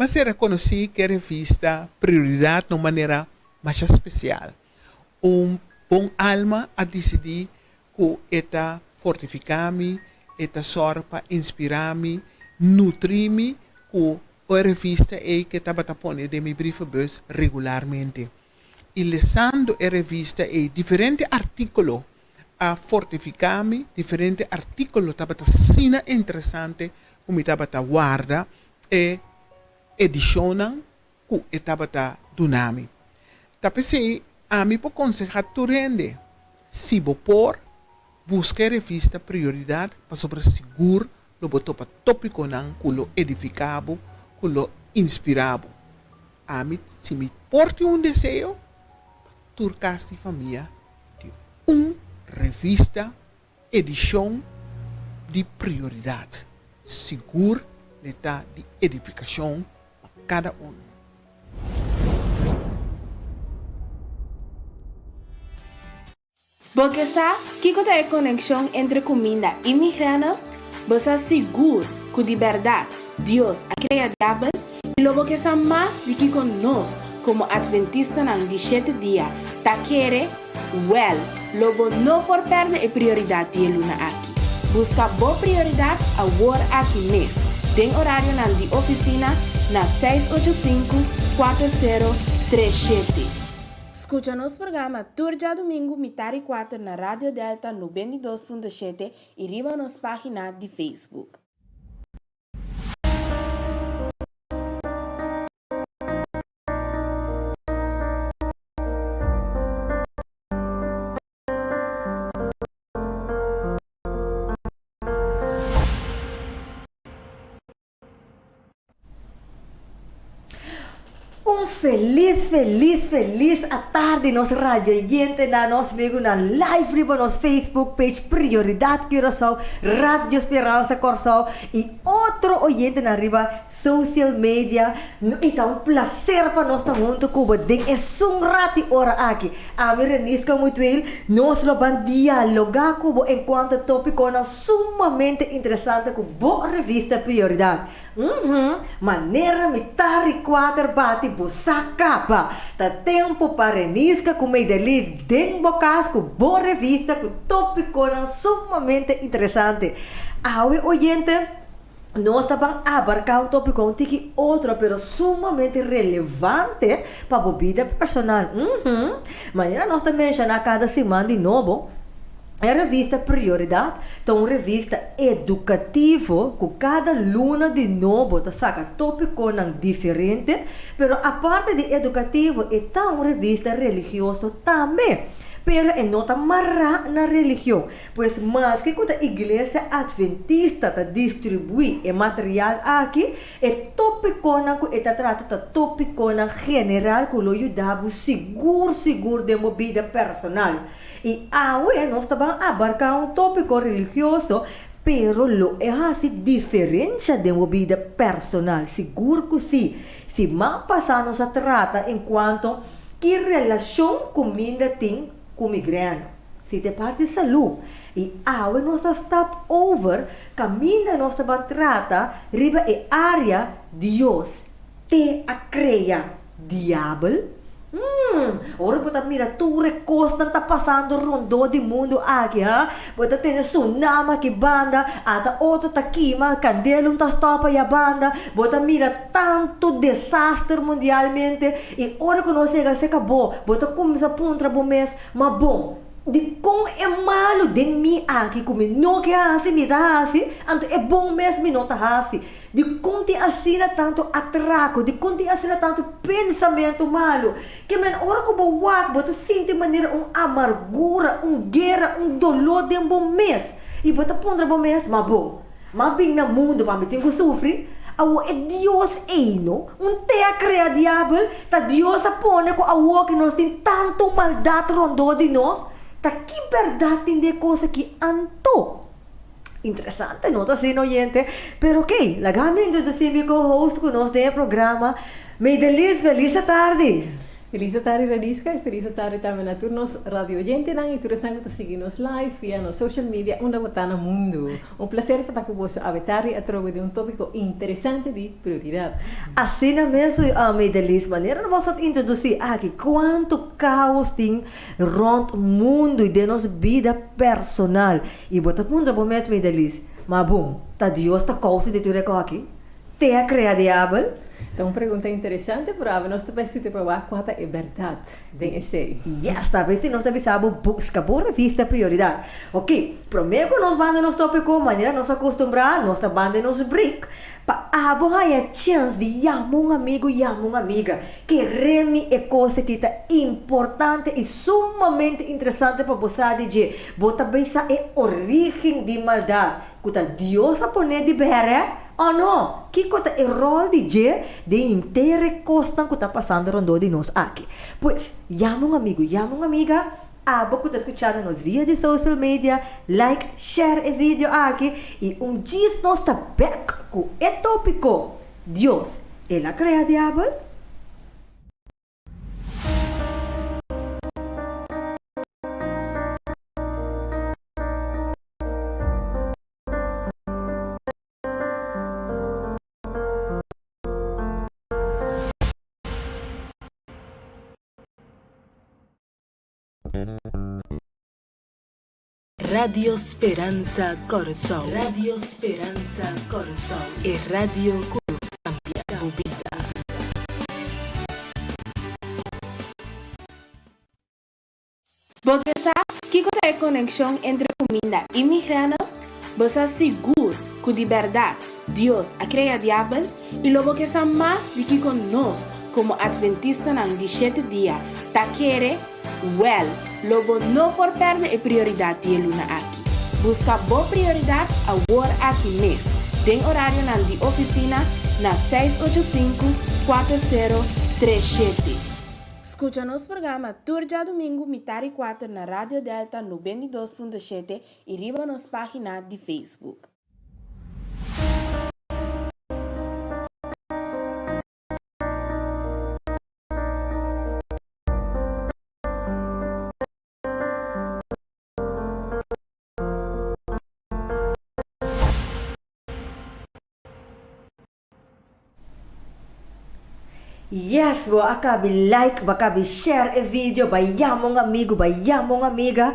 Mas se reconheci que a revista prioridade de uma maneira mais especial. Bom alma a decidir que eta fortificar-me, eta sorpa, inspirar-me, nutrir-me, que a revista é que estava pondo de meu briefbus regularmente. E lendo a revista é diferente artículo a fortificar-me, diferente artículo estava sina interessante, como estava guarda e edicionam que estava dunami. Tapi se a mim por aconselhar tu rende, se por busca a revista prioridade para sobre seguro, lo botou para tópico não, que lo edificado, que lo inspirado. A mim, se me porte desejo, turcas de família, de revista, edição de prioridade. Seguro, está de edificação para cada um. Porque sabe que tem a conexão entre comida e migrana? Você seguro que de verdade Deus a criado e logo que sabe mais de que conosco como adventista na 17 dia ta querer logo não por perder a prioridade de luna aqui. Busca boa prioridade a hora aqui mesmo. Tem horário na de oficina na 685-4037. Escucha nosso programa Turja Domingo, mitad e 4 na Rádio Delta 92.7 e riba nossa página de Facebook. Feliz a tarde nos rádio gente na nos vego na live riba nos Facebook page Prioridade Curaçao, Rádio Esperança Curaçao e outro oyente na riba social media. Então prazer para nós estar junto com o ding é sunrati ora aqui. A mim renisca muito ele, nós vamos dialogar com enquanto tópico na sumamente interessante com boa revista Prioridade. Maneira mitar e quatro bate bossa capa. Tá tempo para renisca com meio delis den bocas com boa revista com tópico sumamente interessante. Awe oyente, nós estamos abarcando um tópico que outro, pero sumamente relevante para a vida personal. Maneira nós também mencionar cada semana de novo. É a revista Prioridade, então uma revista educativa, com cada luna de novo, tá saca tópico diferente, pero a parte de educativo, é uma revista religiosa também. Pero é nota marra na religião, pois mais que quando a igreja adventista tá distribui o material aqui, é tópico na que está trata tópico na general que lo ajuda seguro de uma vida personal. E hoje nós estamos abarcando tópico religioso, pero lo é assim diferença de uma vida personal. Seguro que sim. Se mais passar nos trata enquanto que relação comida tem com migrano. Se te parte de saúde. E hoje nós stop over, caminho nós estamos trata riba é área Deus te a cria diabo. Ora bota mira tu recosta tá passando rondo de mundo aqui, ha? Bota tem tsunami que banda, ata outro tá queima, candelo tá stopa e a banda, bota mira tanto desastre mundialmente e ora que nós se acabou, bota começa a pontra bom mês, mas bom. De como é malo de mim aqui, como não que assim me dá assim, então é bom mesmo não tá assim. De como te assina tanto atraco, de como te assina tanto pensamento malo, que men ora que bo wat, bota sente maneira amargura, guerra, dolor de bom mês. E bota pondra bom mês, mas bom. Mas bem na mundo, mas me tenho que sofrer. Awo é Deus eino, te a cria diabo, tá Deus a pone com awo que nós tem tanto maldade rondou de nós. Tá que verdade tem de coisa que anto. Interessante, não tá assim, oyente? Pero ok, lagame introduzir meu co-host conosco no programa. May Delis, feliz tarde. Feliz tarde Radisca e feliz tarde também a todos os radio oyentes e todos que seguem-nos live via nos social media onde está no mundo. Prazer para estar com você a tarde através de tópico interessante de prioridade. Assim mesmo, Medelis, maneira nós vamos introduzir aqui quanto caos tem rond o mundo e de nossa vida personal. E bota punta bom mesmo, Medelis. Mas bom, tá Deus tá causa de tudo aqui. Te a criar diabo. Então, uma pergunta interessante, pero nós também se provar qual é a verdade de esse. Yes, talvez nós também sabemos buscar boa revista prioridade. Ok, primeiro nós vamos nos tópico, maneira nós acostumbrar, nós também nos break. Pa abo hay a chance de llamar un amigo, llamar una amiga que remi é coisa que é importante e sumamente interessante para você dizer. Bota pensa é origem de maldade. Kuta Deus a poner de berre? Oh não, que kuta é rol de dizer de inteira costa que está passando rondou de nós aqui. Pois, llama um amigo, llama uma amiga. Abo que está escuchando nos vídeos de social media, like, share o vídeo aqui e dia nós está back com o tópico. Deus, ela cria diabo? Radio Speranza Corsol. Radio Speranza Corsol. E Radio Cambia Bubida. Porque sabe que é a conexão entre comida e migrana? Você seguro que de verdade Deus a cria diabo e logo que sabe mais de que conosco como adventista ng 17 dia ta querer well, logo não por perder a prioridade de luna aqui. Busca boa prioridade a war aqui mesmo. Tem horário na de oficina na 685-4037. Escuta nosso programa Turja Domingo, mitad e 4 na Rádio Delta 92.7 e riba nossa página de Facebook. Yes, bo acabe like, acabe share o vídeo, vai chamar um amigo, vai chamar uma amiga,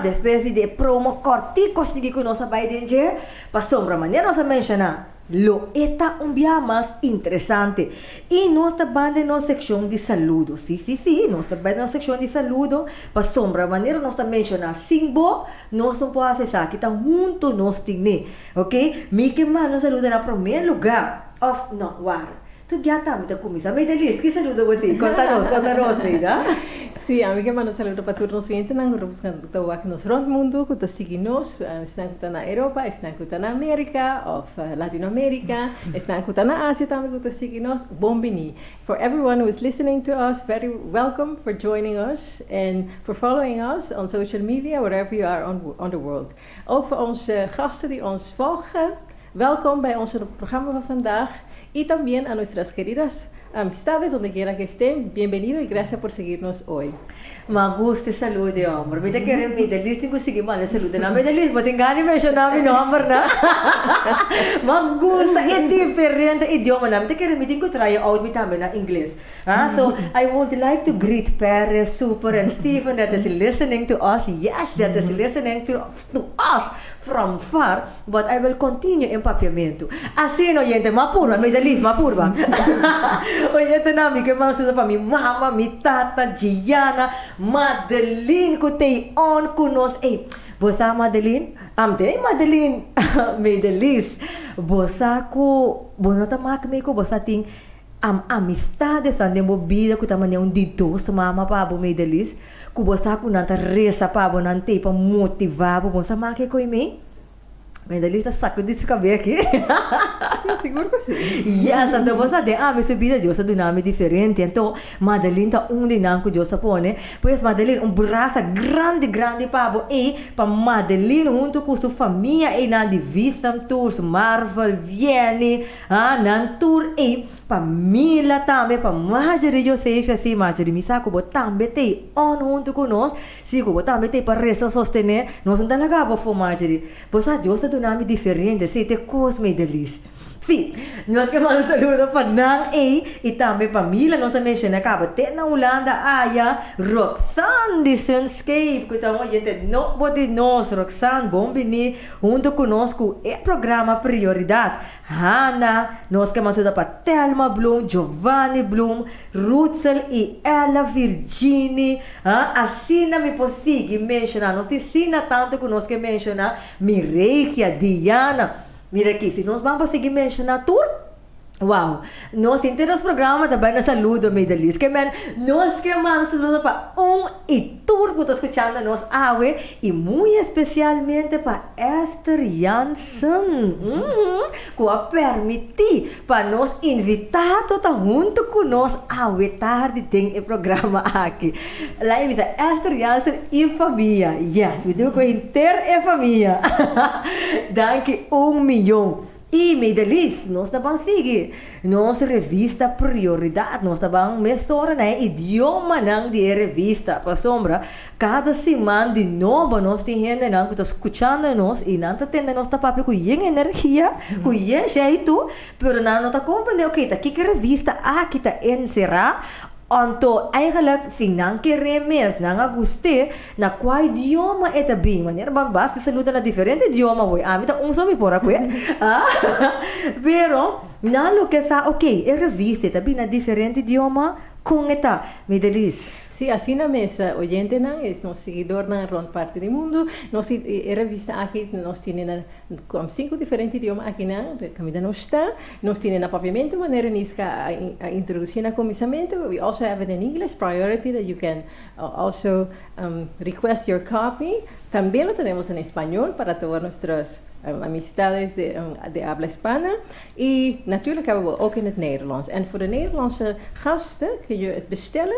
depois de promo corticos que nós vai dizer, para sombra maneira nós mencionar, lo eta dia mais interessante. E nós também na secção de saludo, sim, nós também na secção de saludo, para sombra maneira nós mencionar, simbo, nós não podemos acessar, que está junto nós tem, ok? Me que mais nós saluda na primeiro lugar, of no, war. Tu já tá muito comisa. Medelis, que saludo você? Conta-nos, Meida. Sim, amiga, mano, saludo para todos os ouvintes que estão aqui nos rond mundo, que estão seguindo, estão na Europa, estão na América, ou Latinoamérica, estão na Ásia também, que estão seguindo. Bom-vindo. For everyone who is listening to us, very welcome for joining us and for following us on social media, wherever you are on the world. Ook voor onze gasten die ons volgen, welkom bij ons programma van vandaag. Y también a nuestras queridas amistades, donde quiera que estén, bienvenido y gracias por seguirnos hoy. Me gusta saludo, amor. Mita que era Medelis, tengo que seguir mal saludo. Na Medelis, mas tingani mencionar mi nombre, na? Me gusta, é diferente idioma na. Mita que era meeting ko try out mi também na inglês. So I would like to greet Perez, Super, and Stephen that is listening to us. Yes, that is listening to us from far, but I will continue em papiamento. Assim, oyente, mapurba, Medelis, mapurba. Oyente nami, que mais para mi mama, mi tata, Gianna, Madeline, que tem on conosco. Ei, você Madeline? Amte, Madeline, Medelis. Você ko, você tá makme ko, você tem amistades ande mo vida ko taman yung dito sa mama pa bo Medelis. Ku você ko nanta resa pa bo nante pa motivar bo sa make ko ime. Medalista saco de cabelo aqui. Sim, seguro que sim. Yes, então você tem a minha vida eu do nome diferente. Então, Madeline tá dinâmico eu sapone. Pois Madeline braço grande pavo e para Madeline junto com sua família e na Visam Tours, Marvel, Vienne, nan tour e para Mila também, para Marjorie Joseph assim, Marjorie Misako bo também tem on junto com nós. Se bo também tem para resta sostener, nós não talaga bo for Marjorie. Você eu do nome diferente, se te cosme delis. Sim, nós queremos saludo para Nang e também para Mila, nós mencionamos acaba até na Holanda, Roxanne de Sunscape, que estamos gente não pode nós, Roxanne, bom venir junto conosco é programa Prioridade. Hannah, nós queremos saludo para Thelma Bloom, Giovanni Bloom, Rutzel e Ella Virginie, assim não me possível mencionar, nós ensina tanto que nós queremos mencionar Mireia, Diana. Mira aqui, se nós vamos seguir mencionar tudo, uau, nós inteiros programas também na saludo, Medalis, que nós queremos saludo para e tudo que está escutando nós awe e muito especialmente para Esther Janssen, que a permitir para nós invitar toda junto com nós awe tarde tem o programa aqui. Lá em Esther Janssen e família, yes, we do com inteira e família. Danke 1 milhão. E Medalis, nós também seguimos. Nossa revista Prioridade, nós também mesora né idioma não de revista para sombra. Cada semana de novo nós temos gente não que está escutando nós e não está tendo nossa papel com energia, com jeito, pero não está compreendendo o que está que revista aqui está encerrada. Então, eigenlijk, se não querer mesmo, não gostar, na qual idioma é bem, maneira basta saluda na diferente idioma, oi, então sabe por aqui, pero, na lo que sa, ok, é revista, tá bem na diferente idioma, com eta, Medalis. Sí, así na mesa, oyente na, es nos seguidor na rond parte do mundo, nos revista aqui, nos tiene com 5 diferentes idiomas aqui na, camida não está, nos tiene na papiamento, maneira nisca a introduzir na começamento, we also have it in English, priority, that you can also request your copy. También lo tenemos en español para todas nuestras amistades de habla hispana. Y natuurlijk hebben we ook in het Nederlands. En voor de Nederlandse gasten kun je het bestellen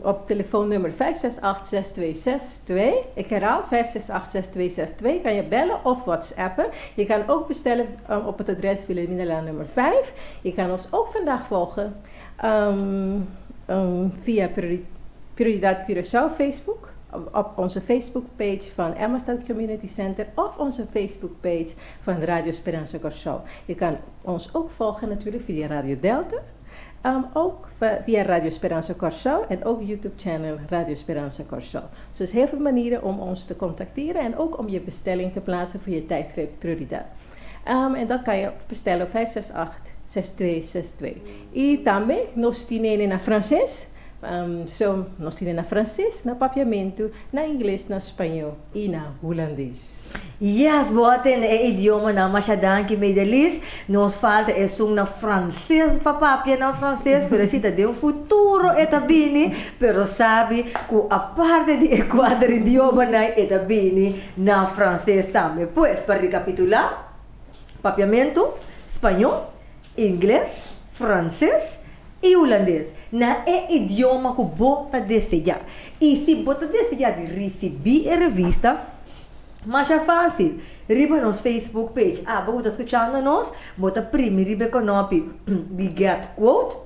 op telefoonnummer 5686262. Ik herhaal 5686262. Kan je bellen of whatsappen. Je kan ook bestellen op het adres Wilhelmina nummer 5. Je kan ons ook vandaag volgen via Prioridad Curaçao Facebook. Op onze Facebookpage van Emma-Stad Community Center of onze Facebookpage van Radio Esperança Curaçao. Je kan ons ook volgen natuurlijk via Radio Delta, ook via Radio Esperança Curaçao en ook YouTube-channel Radio Esperança Curaçao. Dus er zijn heel veel manieren om ons te contacteren en ook om je bestelling te plaatsen voor je tijdschrift Prioridad. En dat kan je bestellen op 568-6262. Y también nos tienen en francés. Nós temos na francês, na papiamento, na inglês, na espanhol e na holandês. Yes, boten é idioma na machadanque Medalis. Nos falta é na francês, papapia na francês, pero se de futuro é bini, pero sabe que a parte de quadro idioma na é bini na francês também. Pois, para recapitular, papiamento, espanhol, inglês, francês e holandês. Na idioma que bota desejar. E se bota desejar de receber a revista, mas é fácil. Riba nos Facebook page. Você está escutando nós? Bota primeiro riba com o de get quote.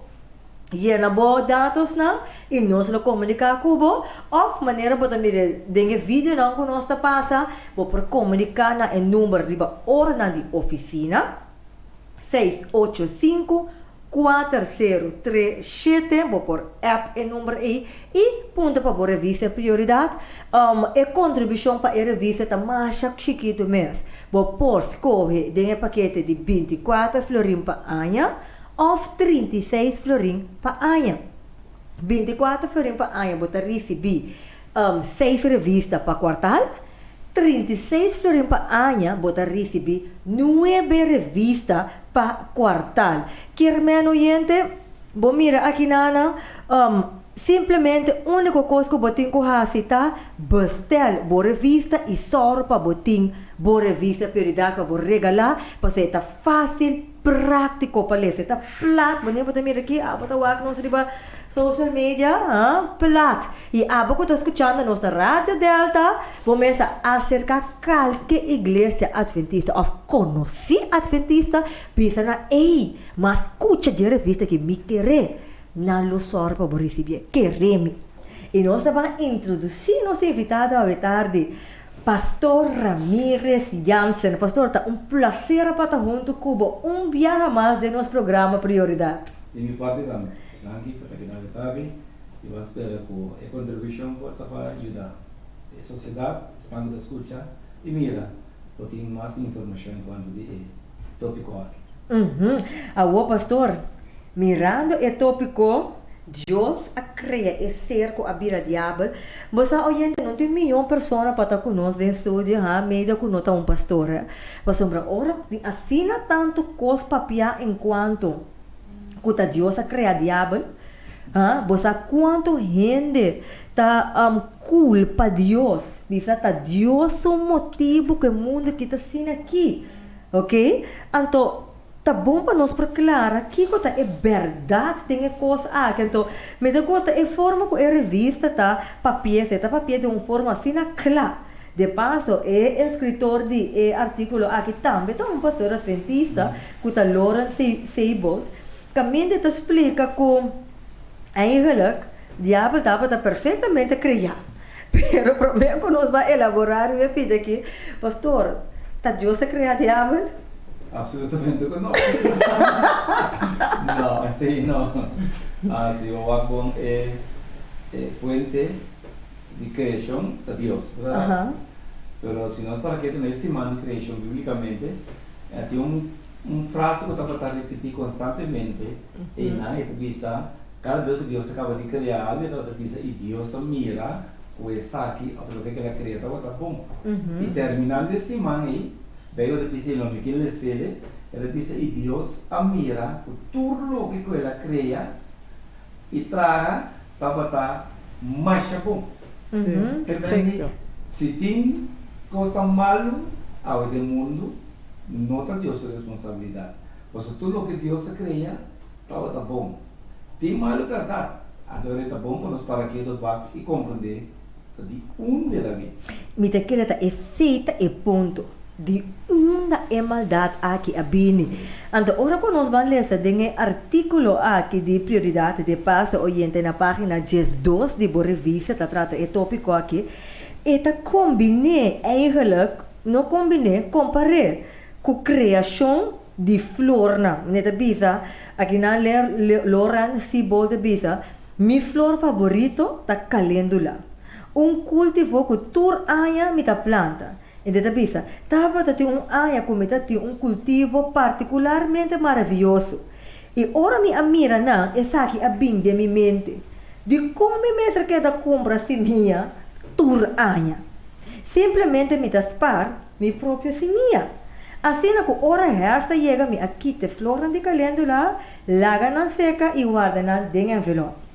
Llena bo dados na e nós lo comunicar com bo. Of maneira bota mire dengue vídeo não que nós passa. Por comunicar na número riba hora na de oficina 685-4037, vou por app e número aí e ponta para a revista Prioridade. E contribuição para a revista está mais chiquito mesmo. Vou por escolher de paquete de 24 florim para ano ou 36 florim para ano. 24 florim para ano, vou receber 6 revistas para quartal. 36 florim para ano, vou receber 9 revistas para quartal. Quer menos gente, bom mira aqui nana, Simplesmente, a única coisa que eu tenho que fazer é bestel, boa revista e só para botar boa revista, prioridade para regalar, para ser fácil, prático para ler. Está plat, mas nem para mim aqui, para o nosso riba social media, plat. E que estou escutando nossa Rádio Delta, vamos acercar qualquer igreja adventista, ou conhecer adventista, pensa na, mas escuta de revista que me querer. Na lusor para receber, queremos. E nós vamos introduzir nosso invitado à tarde, Pastor Ramírez Jansen. Pastor, está prazer para estar junto com viaje mais de nosso programa Prioridade. De minha parte, vamos aqui para que na tarde e vamos esperar que a contribuição para ajudar a sociedade, estando a escutar e mira, para ter mais informação quanto de tópico aqui. Pastor, mirando o tópico, Deus a cria e cerco a bira diabo. Você oyente não tem milhão de pessoas para estar conosco dentro do estúdio, meio que não está pastor. Você ora, assina tanto coisa para enquanto que Deus a cria diabo. Você quanto gente está culpa Deus. Bisa tá Deus o motivo que o mundo que está sendo aqui, ok? Então tá bom para nós proclamar que é verdade, tem coisa aqui. Então, me dá gosta é forma que é revista tá papel de uma forma assim clara. De passo, é escritor de artigo aqui também, então um pastor adventista, que tá Lawrence Seibold, que me explica que eigenlijk diabo estava perfeitamente criado. Pero o problema que nós vamos elaborar e pedir aqui, pastor, tá Deus criar diabo? Absolutamente que não. Não, assim não. Assim, o Wakbon é fuente de criação de Deus, verdade? Pero se nós para que nesse semana de criação biblicamente, tem frase que eu estava a repetir constantemente, e na visa, cada vez que Deus acaba de criar algo, ela visa e Deus mira o aqui, aquilo que ela cria, está bom. E terminando esse semana aí, veio a dizer não que ele sele, ele diz e Deus a mira o tudo que ela cria e traga para mais bom. Perfeito. Se tem coisa mal ao do mundo, nota Deus sua responsabilidade. Pois tudo que Deus cria está bom. Tem mal verdade. Agora está bom para nós para que nós vamos e compreender de onde ela vem. Me te queda é aceita e ponto. De onde é maldade aqui a bini. Então, ora que nós vamos ler tem artigo aqui de prioridade de passo oyente na página 12 de boa revista, tá trata o tópico aqui. E tá combine eigenlijk, não combine, compare com criação de flor na. Neta bisa, aqui na Loran Seibold bisa, mi flor favorito tá calêndula. Cultivo que tur aya mi ta planta. Entende bisa? Tava ter área como tem cultivo particularmente maravilhoso. E ora me mira na essa aqui a bem de minha mente. De como me mestre que da compra semia tur área. Simplesmente me taspar mi própria semia. Assim que ora hersta chega me aqui te flora de calêndula, laga na seca e guarda na dentro envelope.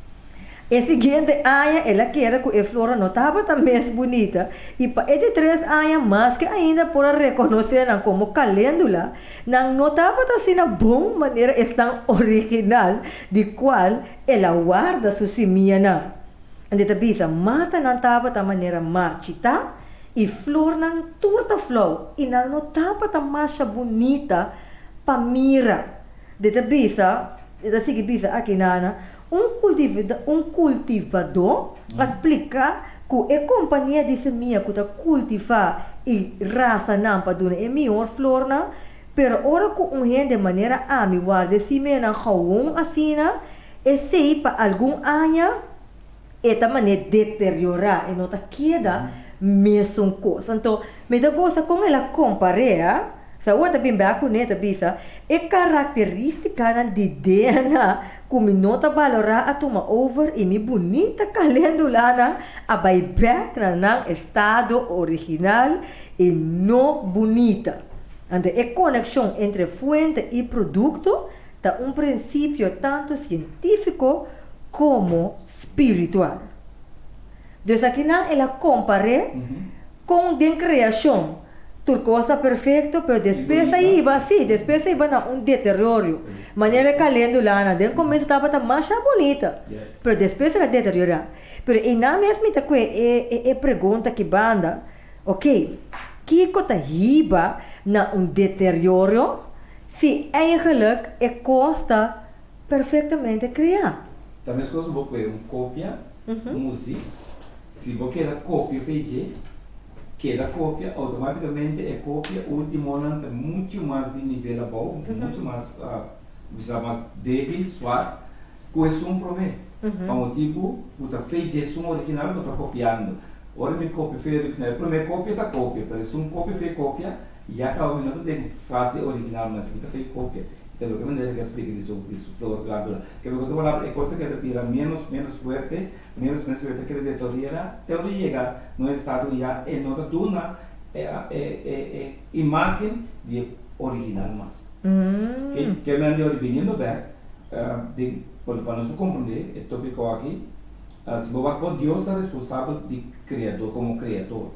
A seguinte área, ela quer que a flora não estava também bonita. E para esses 3 áreas, mais que ainda por reconhecer como calêndula, não estava assim na boa maneira, tão original, de qual ela guarda sua semia. Então, bisa, mata não estava da maneira marchita, e flor não turta flor, e não estava da mais bonita para mira. Então, bisa, aqui nana, cultivador explica que a companhia de semia que cultiva e raça não para dar a melhor flor, pero ora que gente de maneira me guarda semia na rua assim, e se para algum ano esta maneira deteriorar e não está queda mesmo coisa. Então, me dá gosta com ela comparar. Sa outra bem baco neta bisa é característica de DNA como nota valorar a toma over e mi bonita calendula a vai back na estado original e não bonita. Então a conexão entre fuente e produto tá princípio tanto científico como espiritual. Dus aqui na ela compare com a criação. Turco está perfeito, pero después aí va, sim, después aí va na deterioro. Maneira calendulana, den começo estava mais bonita, pero después ela deteriora. Pero e na mesma é pergunta que banda, ok, que cota hiba na deterioro, se eigenlijk costa perfeitamente criar. Também se você copia música, se você quer cópia feita, queda cópia, automaticamente é cópia último ano muito mais de nível bom, muito mais mais débil, suave, com esse problema. Para o tipo, você fez esse original, você está copiando. Ora me cópia fez original, primeiro cópia está cópia, mas se cópia fez cópia, já acaba não tem fase original, mas você fez cópia. Então, o que maneira que explica isso flor glándula, que eu estou falando é coisa que tira menos fuerte que deteriora, teoria chega no estado já é nota duna imagem de original mais. Que é melhor vindo back, para nós compreender, é tópico aqui, se você Deus é responsável de criador como criador.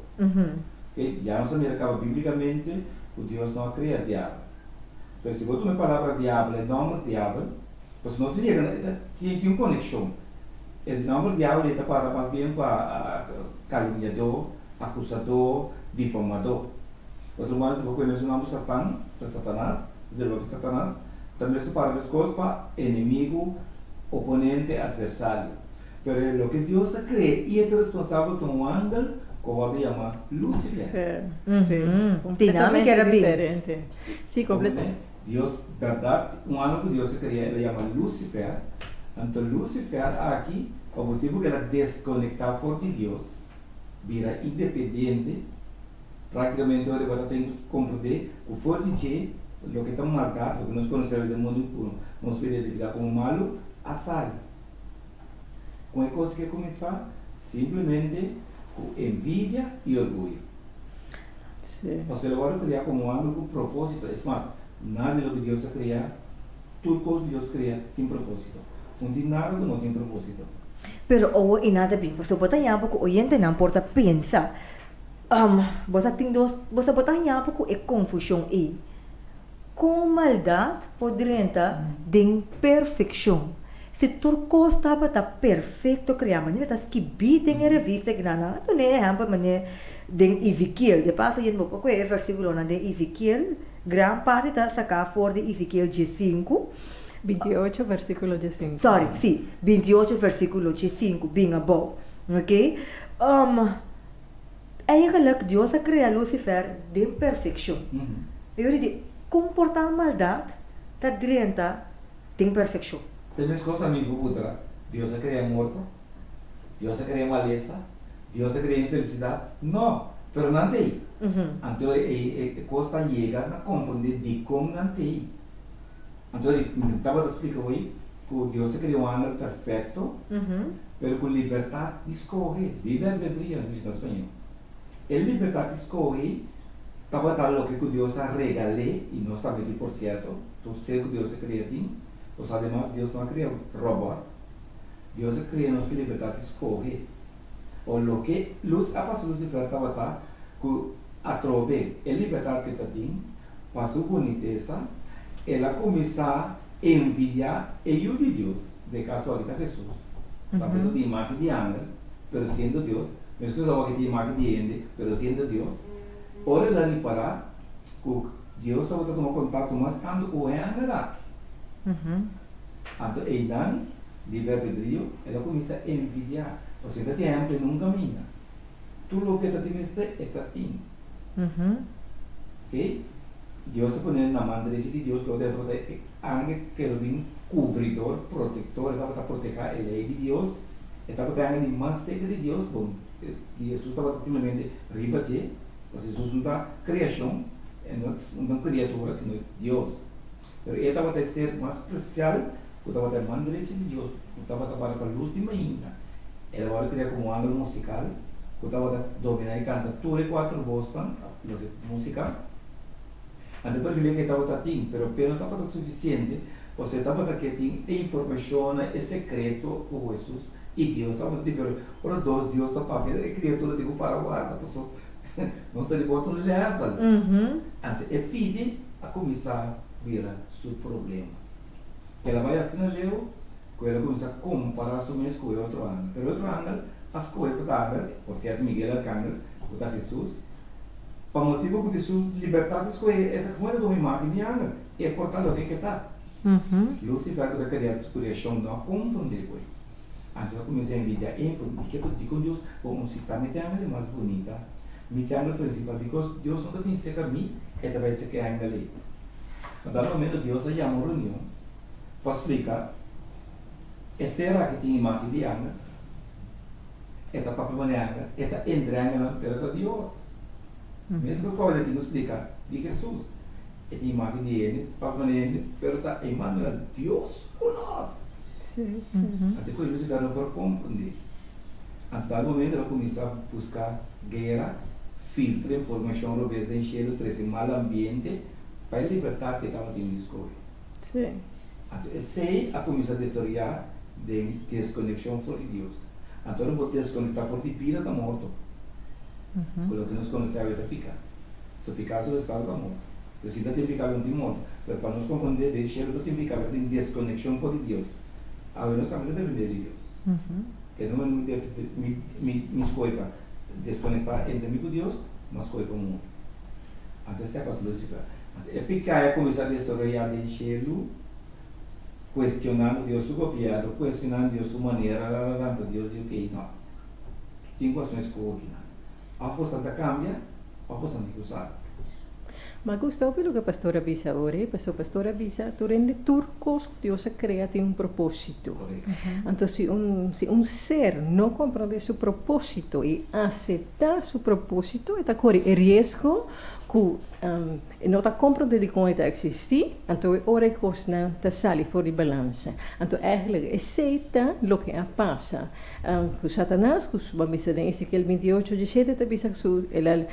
Já não se acaba biblicamente, o Deus não cria diabo. Pero se você me palavra diabo, o nome diabo, pues não seria, tem uma conexão. O nome diabo está para mais bem para caluniador, acusador, difamador. Outro lado, se você conhece o nome Satanás, também se para as coisas para inimigo, oponente, adversário. Pero o que Deus cria e é responsável por um ángel, como se chama Lucifer. Dinámica era diferente. Sí, completamente. Deus, verdade, um ano que Deus cria, ele chama Lucifer. Então, Lucifer aqui, o motivo que ela desconectar fora de Deus, vira independente, praticamente agora você tem que compreender o fora de Deus, o que está marcado, o que nós conhecemos do mundo, nós podemos identificar como malo, azar. Com a coisa que começar, simplesmente com envidia e orgulho. Sí. Você agora criar como algo com propósito, é mais, nada do que Deus cria, tudo que Deus cria tem propósito. Não tem nada que não tem propósito. Pero o inada bem, você bota em pouco oyente não importa pensa. Você tem você bota em pouco é confusão aí. Com maldade poderia estar de perfeição. Se turco estava tá perfeito criar maneira das que bitem a revista que não é exemplo maneira de Ezequiel, de passo a gente vou com o versículo na de Ezequiel, grande parte está sacar fora de Ezequiel 5. 28, versículo 5. Sorry, sim, 28, versículo 5, bem bom, ok? Eigenlijk Deus cria Lucifer de perfeição. Eu digo, comportar maldade está dentro de perfeição. Tem mais coisas amigo outra. Deus cria morto, Deus cria maleza, Deus cria infelicidade. Não, pero não tem. Então, a coisa chega a compreender de como não tem. Então, estava a explicar hoje que Deus criou um anjo perfeito, pero com liberdade de escolher, livre-arbítrio, diz em espanhol. A liberdade de escolher estava dando o que Deus regalou, e nós também, por certo, tu sei que Deus criou assim, mas además Deus não criou robot, Deus criou nos que liberdade de escolher. O lo que luz a passar Lucifer estava tá, que através a liberdade que está tem, passou boniteza, ela começa a envidiar o de Deus, de casualidade Jesus. Está vendo de imagem de anjo, pero sendo Deus, mesmo que usava de imagem de ende, pero sendo Deus. Ora ela lhe parar, que Deus estava tendo contato mais tanto com o anjo aqui. Então, e dan, livre-arbítrio, ela começa a envidiar. Ou seja, tem sempre num caminho. Tudo o que está está indo. Ok? Deus se põe na mão de Deus, que é anjo que é um cobridor, protetor, ele está proteger a lei de Deus, ele está protegendo a mais seca de Deus. Bom, Jesus estava simplesmente riba de, Jesus não está criação, não é criatura, sino Deus. Mas ele estava a ser mais especial, que estava a mão direita de Deus, que estava a trabalhar para a luz de manhã. Ele agora criou como um ângulo musical, que estava a dominar e cantar tudo e quatro vozes, música. E depois ele que estava a ter, mas não estava suficiente, você estava a ter informação, é secreto, que Jesus E Deus está muito diferente. Ora, Deus está para ver, a criatura digo para guarda, pessoa. Não está de volta no leva. Uhum. Então, pede a começar a virar seu problema. Ela vai assim no leu, quando ela começa a comparar as suas com o outro ano. Pero outro ano, as coisas para por certo, Miguel Arcángel, para Jesus, para motivo que Jesus libertar as coisas, é como ele uma imagem de ano, é portar o que está. Lucifer, que está criação, não compreende coisa. Então, ela começa a enviar ênfase, que eu digo com Deus, vamos citar, me tem a mais bonita. Me tem a principal, porque Deus não tem que a mim, ela vai ser que ainda ali. Então, pelo menos Deus já chamou uma reunião para explicar, será que tem imagem de Ana? Esta papel de Ana, esta entranga na terra de Deus. Mesmo que eu tenho que explicar de Jesus, esta imagem de ele, papel de ele, pero está Emmanuel, Deus conosco. Sim, sim. Até que eles ficaram para compreender. A tal momento ela começou a buscar guerra, filtro, informação, robês de encher o mal ambiente, para libertar que estava tendo escolha. Sim. Então, sei a começar a destruir de desconexão com Deus. Então, vou desconectar com a vida da morte. Pelo que nos conhecemos é picar. Se picar, o estado da morte. Precisa ter picado de morte. Mas para nos compreender, deixar o ter picado de desconexão com Deus. Agora, nós sabemos depender de Deus. Que não é me escolha para desconectar entre mim com Deus, mas escolha para o mundo. Então, essa é a coisa do Lucifer. É picar, é começar a destruir de encher-lo, questionando Deus su copiado, questionando Deus su maneira, Deus e o que não. Tem questões que a força cambia, a força tem que usar. Mas gostou pelo que a pastora avisa agora, a pastora avisa, durante turcos, Deus crea tem propósito. Então, se ser não compreende seu propósito e aceitar seu propósito, está corre risco que não está compreendendo como está existir, então é hora que você está saindo fora de balança. Então, eigenlijk aceita o que passa. Com Satanás, com vamos dizer em Ezequiel 28:17, está dizendo que ele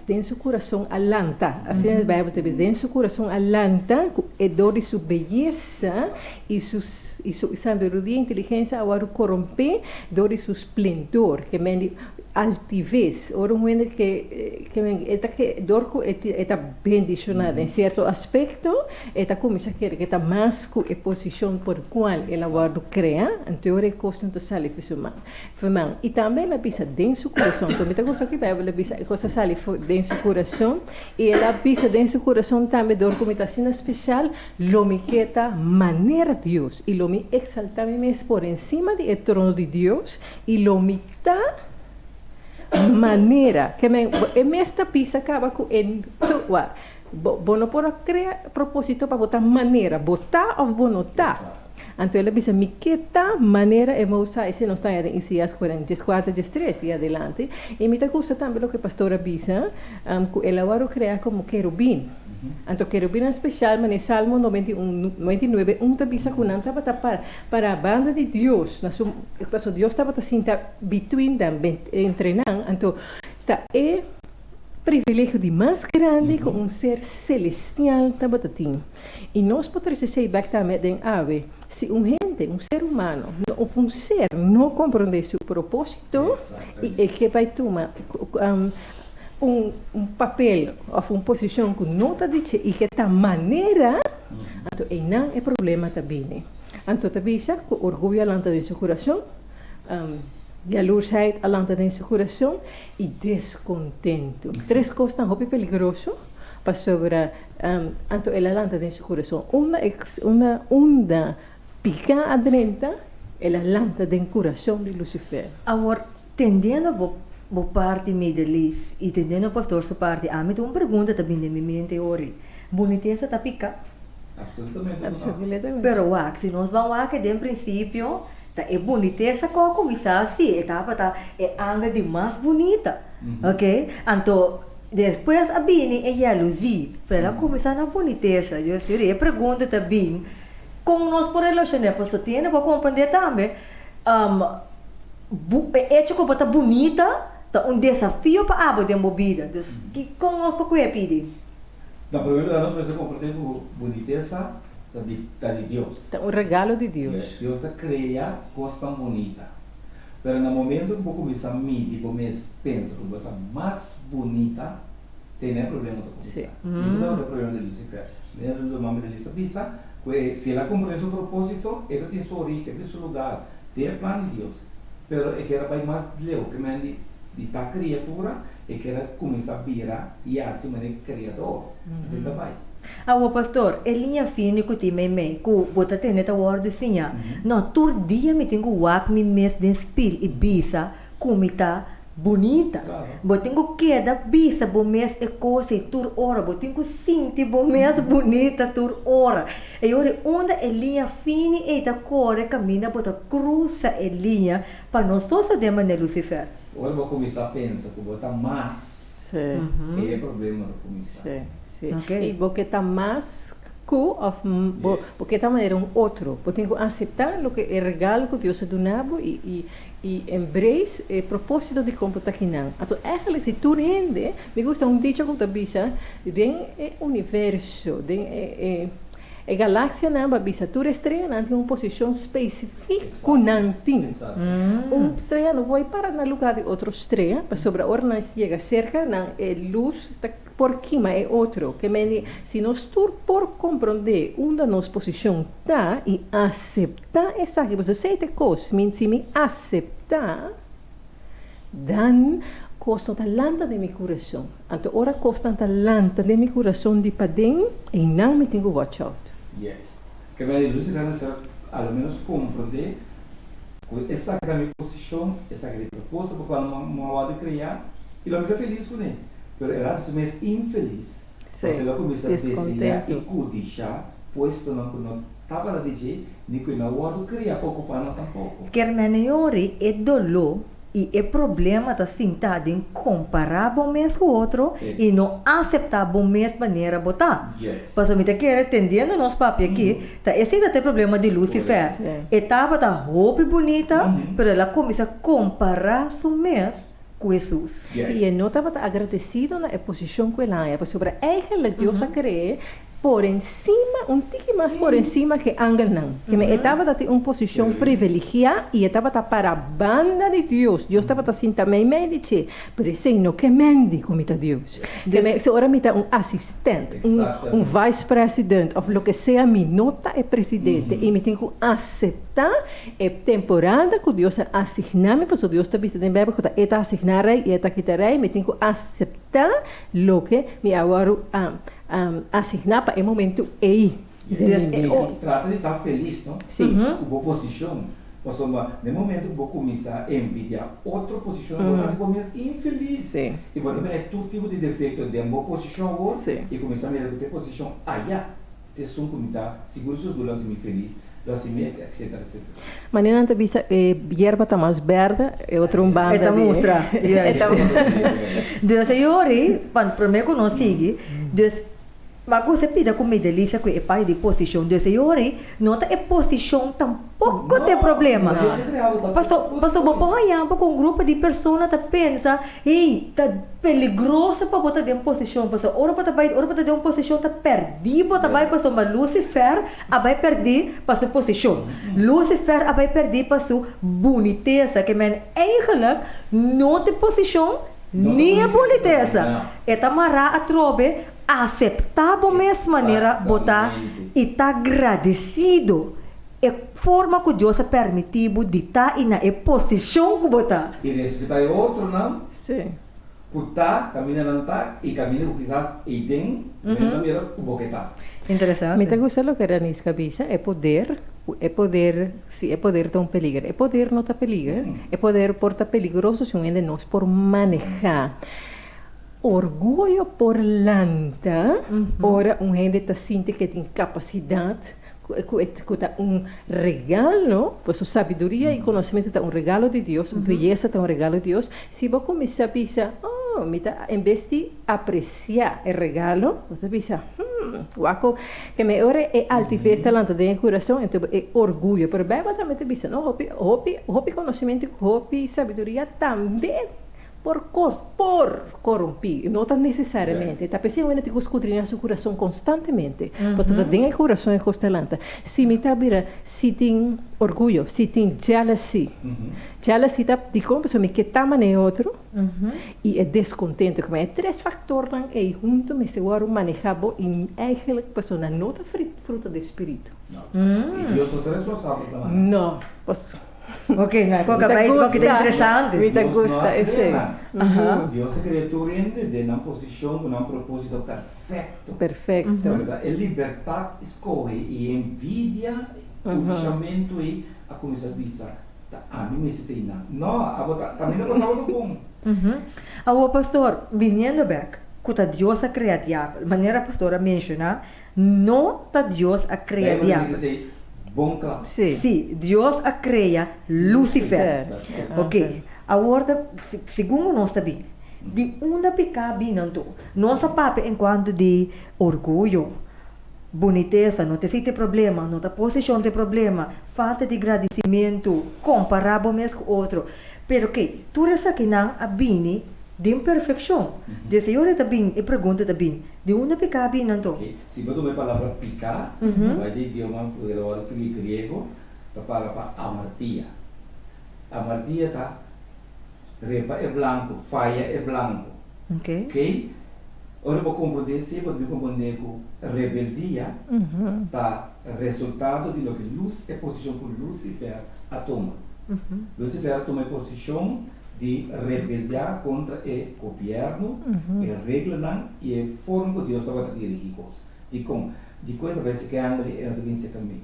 tem seu coração alanta. Assim, a Bíblia está dizendo, tem seu coração alanta, é dor de sua beleza e sua sabedoria e inteligência agora corromper, dor de seu esplendor, que é altivez. Ora, um que dor está bendicionada em certo aspecto, está começa a querer que está mais com a posição por qual ela agora cria, então é constante sair femão. E também ela pisa dentro do coração. Então, muita coisa que vai, ela pisa coisa sair dentro do coração e ela pisa dentro do coração também dor como está sendo especial, lo me queda maneira de Deus e lo me exalta mesmo por encima do trono de Deus e lo me dá maneira que esta pisa acaba com não pode criar propósito para botar maneira, botar ou botar. Então ela diz, me que maneira é usar, esse não está em Isaías 44, 13 e adelante. E me gusta também o que a pastora avisa, ela vai criar como querubim. Então querubim é especial, mas em Salmo 99, está avisa que não estava para a banda de Deus. Deus estava between them, entre nós. Então, é privilégio de mais grande que ser celestial também. E nós podemos dizer também em ave, se um ser humano, um ser não compreende seu propósito, e ele que vai tomar papel ou uma posição que não está dito e que está maneira, então não é problema também. Então também sabe que orgulho alanta de seu coração, jalousheid alanta de seu coração e descontento. Três coisas tão peligrosas para sobre então ela alanta de seu coração. Uma onda pica adrenta, ela alanta do coração de Lucifer. Agora, tendendo a parte Middle East e tendendo a pastor sua parte, me tem uma pergunta também na minha mente hoje. Boniteza está pica? Absolutamente. Pero se nós vamos aqui de princípio, é boniteza que começar assim, é anga de mais bonita, ok? Então, depois a Bini é jalousia, para ela começar na boniteza. Eu sei, a pergunta também, como nós por relacionar, pastor, tem para compreender também, é que está bonita, é um desafio para a de movida. Então, como nós podemos pedir? Na primeira lugar, nós precisamos compreender que boniteza está de Deus. É um regalo de Deus. Deus está criando coisa tão bonita. Pero no momento que vou começar a medir, vou pensa que vou estar mais bonita, tem problema de começar. Sim. Isso não é o problema de Lucifer. Dentro do nome de Elisabisa, se ela compreende seu propósito, ela tem sua origem, tem seu lugar, tem o plano de Deus. Pero é que ela vai mais leu, que me diz, de tal criatura, é que ela começa a virar e assim é criador. Então vai. O pastor, linha fina que tem me, que bota tem neta word assim, não, todo dia me tenho wak me mes den spil e bisa, como tá bonita. Claro. Botinho queda bisa bo mes e coisa tur hora, botinho sinti bo mes bonita tur hora. E ora onde linha fina e da core caminha bota cruza linha para nós só sabemos de Lucifer. Agora vou começar a pensar que vou estar mais. Sim. É problema de começar. Sim, sim. Ok. E porque está mais porque está maneira outro. Porque tem que aceitar o que é regalo que Deus te deu e embrace o propósito de como está aqui não. Então, eigenlijk se tu rende, me gusta dicho que tu bisa, den universo, den galáxia não, babisa, tu estrela não tem uma posição específica com nantin. Exato. Estrela não vai parar no lugar de outra estrela, mas sobre a hora não chega cerca, não é luz por cima é outro. Que me se nós tu por compreender onde a nossa posição está e aceitar essa que você sei te coisa, se me aceitar, dan costa talanta de meu coração. Então, ora costa talanta de meu coração de padem e não me tenho watch out. Yes. Que me diz, Lucifer, não ao menos compreender essa é a minha posição, essa é a minha proposta, porque quando eu vou criar, ele fica feliz com ele. Mas ela se mesmo infeliz. Sim. Você vai começar a desejar Descontento. e cudixar, posto não estava a dizer, nem que não vou criar pouco para não tampouco. Quer menore é dolor e é problema da sentado em comparar bom mês com o outro e não aceitar bom mês maneira botar. Yes. Pastor, me tá querendo entendendo nosso papo aqui, tá esse ainda tem problema de Lucifer. Sim. Etapa tá roupa bonita, pero ela começa a comparar seu mês com Jesus. Yes. E não estava agradecido na posição que ela é, sobre eigenlijk Deus a querer por cima, tique mais por cima que Angel não. Que me estava a ter uma posição privilegiada e estava para a banda de Deus. Deus estava assim também me disse, pero sei no que mende como está Deus. Que me se ora me dá assistente, um vice-presidente, ou o que seja, me nota é presidente e me tenho que aceitar a temporada que Deus assigname, porque Deus está dizendo bem que está assignarei e está quitarei, me tenho que aceitar o que me agora asignar para o momento aí. Trata de estar feliz, não? Sim. Com boa posição. Mas no momento que vou começar a envidiar outra posição, eu vou começar infeliz. Sim. E vou ter todo tipo de defeito de uma posição ou Sim. e começar a melhorar a posição allá. Ter som como está, seguro se eu estou feliz. Etc. Mas não te visa, hierba está mais verde, é outro banda. Esta mostra. Deus é ori, para mim que não sigue, Deus mas você pida comida delícia que é parte de posição Deus é ori, não tem posição tampouco tem problema. Passou bom para com um grupo de pessoas tá pensa, ei, tá peligroso para botar de posição, passou ora para ter uma posição tá perdido, para vai passou mas Lucifer a vai perder para sua posição. Lucifer a vai perder para sua boniteza, que men eigenlijk não tem posição nem a boniteza. É tamará a trobe aceitar a mesma maneira botar e tá agradecido. É forma que Deus ha permitido de estar na posição que botar. E respeitar o outro, não? Sim. Cutar, caminha não tá, e caminha com quizás e tem, não mira o boquetá. Interessante. Me gusta lo que era nis cabeça, é poder, se é poder tão peligro, é poder não tá peligro, é poder porta peligroso se um ainda nós por manejar. Orgulho por lanta, ora um gente tá sente que tem capacidade, que tá regalo, pois a sabedoria e conhecimento tá regalo de Deus, beleza tá regalo de Deus. Se você começar a pensar, em vez de apreciar o regalo, você pensa, guaco, que me ora é altivez talanta de coração, então é orgulho, pero bem também te pensa, não, hopi conhecimento, hopi sabedoria também por corromper, não tan necessariamente. Tá pensando em que escudriñar seu coração constantemente, porque tá dentro do coração é constelante. Se me tá vira, se tem orgulho, se tem jealousy, jealousy tá de como pessoa me que tá mane outro e é descontento, como é três fatores aí junto me seguro manejabo e eigenlijk pessoa não tá fruta do espírito. E Deus é responsável também. Não, pues Ok, não, qual que é interessante. Me gusta esse. Deus é criatura de uma posição, com um propósito perfeito. Perfeito. É liberdade, escolhe e envidia, o chamamento e a começar a pensar. A mim me se não, também não é algo bom. Agora, pastor, vindo back, que Deus a criar diabo, maneira a pastora menciona, não está Deus a criar diabo. Bom claro. Sim, Deus a cria Lucifer. Ok. Agora, segundo nós também, de onde picar binando, nossa papel enquanto de orgulho, boniteza, não tem problema, não tem posição de problema, falta de agradecimento, comparável mesmo com outro. Pero que, tu resta que não a bini de imperfeição. De Senhor também, e pergunta também, de onde picar binando? Se você tomar a palavra picar, vai de idioma, porque agora escrevi grego, a palavra amartia. Amartia tá, repa é branco, faia é branco. Ok? Ora, para compreender, se você compreender que rebeldia tá resultado de lo que luz é posição que Lucifer toma. Lucifer toma posição de rebeldia contra o governo, a regra e a forma que Deus estava a dirigir coisas. E com de coisa parece que a ângulo é também se caminho.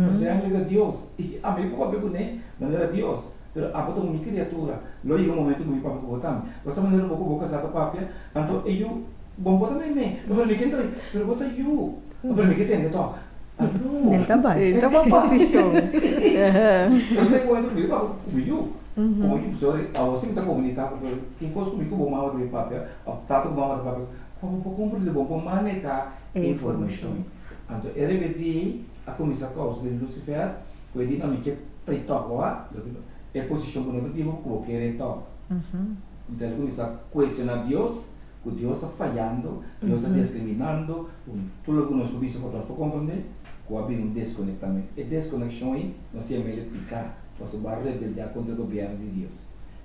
Você ângulo é Deus. E a mim como eu né, maneira Deus. Pero a botar uma criatura, logo em um momento que me papo botar, você maneira um pouco boca sata papia, então eu bom botar me, eu me que entrai, pero bota eu, eu me que tem então. Então vai. Então uma posição. Eu tenho quando me papo comigo. Como eu sou, a você está comunicando, quem coisa comigo bom mal de papel, tato bom mal de papel, como compreender bom manejar informação. Então ele pedi a comissão causa de Lucifer, que ele não me quer tratar lá, é posição que não tive como querer então. Então ele começa a questionar Deus, que Deus está falhando, Deus está discriminando, tudo que nós podemos para compreender, que havia desconectamento. E desconexão aí, nós se chama ele picar. Você vai rebeldear contra o governo de Deus.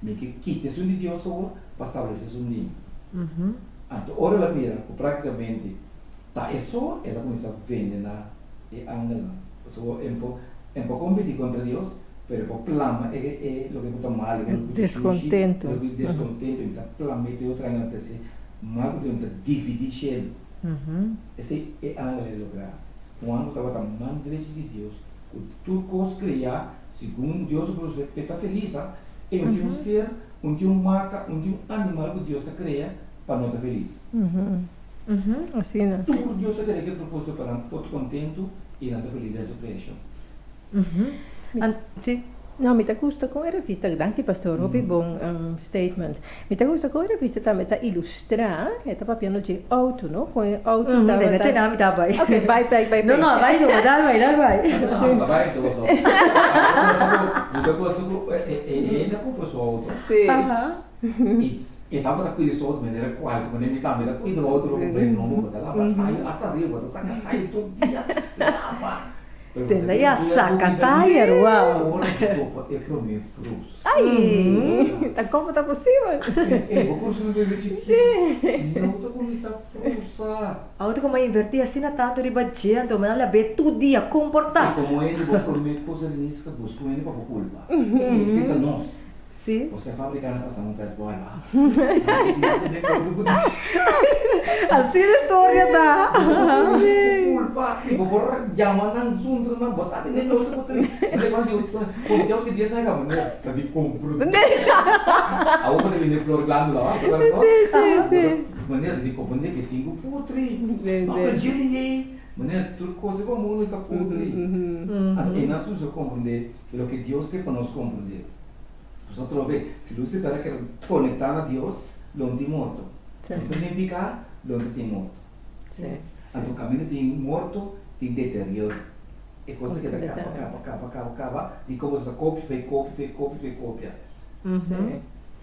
Me que quite-se de Deus agora para estabelecer um ninho. Então, ora ela mira, praticamente, tá, é só ela começa a vender na ângulo. So, é para competir contra Deus, mas o plano é o que está mal, descontento. O descontento, então, plano é outra ângulo, mas o que dividir ele. Esse é ângulo de graça. Quando estava a mão direita de Deus, o turcos criar segundo Deus, você está feliz, é um ser, um marca, um animal que Deus cria para não estar feliz. Assim, né? Tudo Deus cria que propôs para todo contento e não estar feliz da sua criação. Sim. Não, me gusta com a revista, danke pastor, houve bom statement. Me gusta com a revista também tá ilustrar, tá papiando de auto, não? Com auto tá. Deve ter nome tá vai. Ok, vai. Não, vai, dar vai. Não, vai, então só. Muita coisa é ainda com o pessoal. Sim. E estava com isso outro, mas era quase, quando ele estava com o outro, o não botar lá, aí hasta arriba, saca aí todo dia. Tendai a sacataia, uau! É para mim frus. Ai, tá como tá possível? O curso não deve ser não tô com essa frusa. Auto como invertir assim na tanto ribadgendo, mas ela vê todo dia comportar. Como ele vou comer coisa nisso que busco ele para culpa. Esse é nós. Sim. Você fabricar na passar um festival lá. Assim a história tá. Culpa. E por zaman nang sundur nang bos ati nem outro outro. Ele mandou porque o que dia sai kamu tadi compro. Aku pada vender flor glándula lá, agora maneira de compreender que tinha putri. Não geli. Maneira tudo coisa como mundo tá putri. E nós precisamos compreender o que Deus quer para nós compreender. Nosotros ve, si Lucifer quer conectar a Deus, não tem morto. Então significa não tem morto. Então o caminho tem morto, tem deterioro. É coisa que acaba. E como você copia.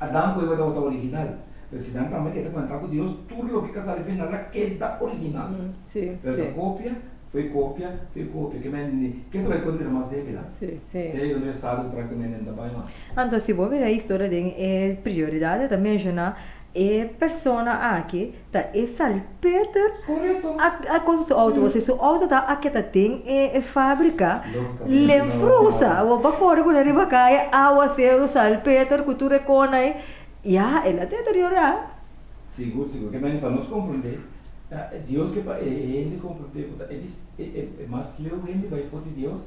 Adão foi o original. Pero si dan também que te contar com Deus, tudo o que casar final queda original. Sim, Pero sim. cópia, foi cópia. Que tu vai contar mais de vida? Sim, sim. Tem no estado praticamente ainda bem lá. Então, se você ver a história de prioridade, também mencionar persona aqui, tá, salpeter, Correto. a coisa do auto, você o auto tá aqui tá tem fábrica, lembrusa, o bacor com ele bacai, água zero salpeter, cultura conai, já ela deteriora. Seguro. Que para nós compreender, Deus que ele compreender, mas leu ele vai for de Deus,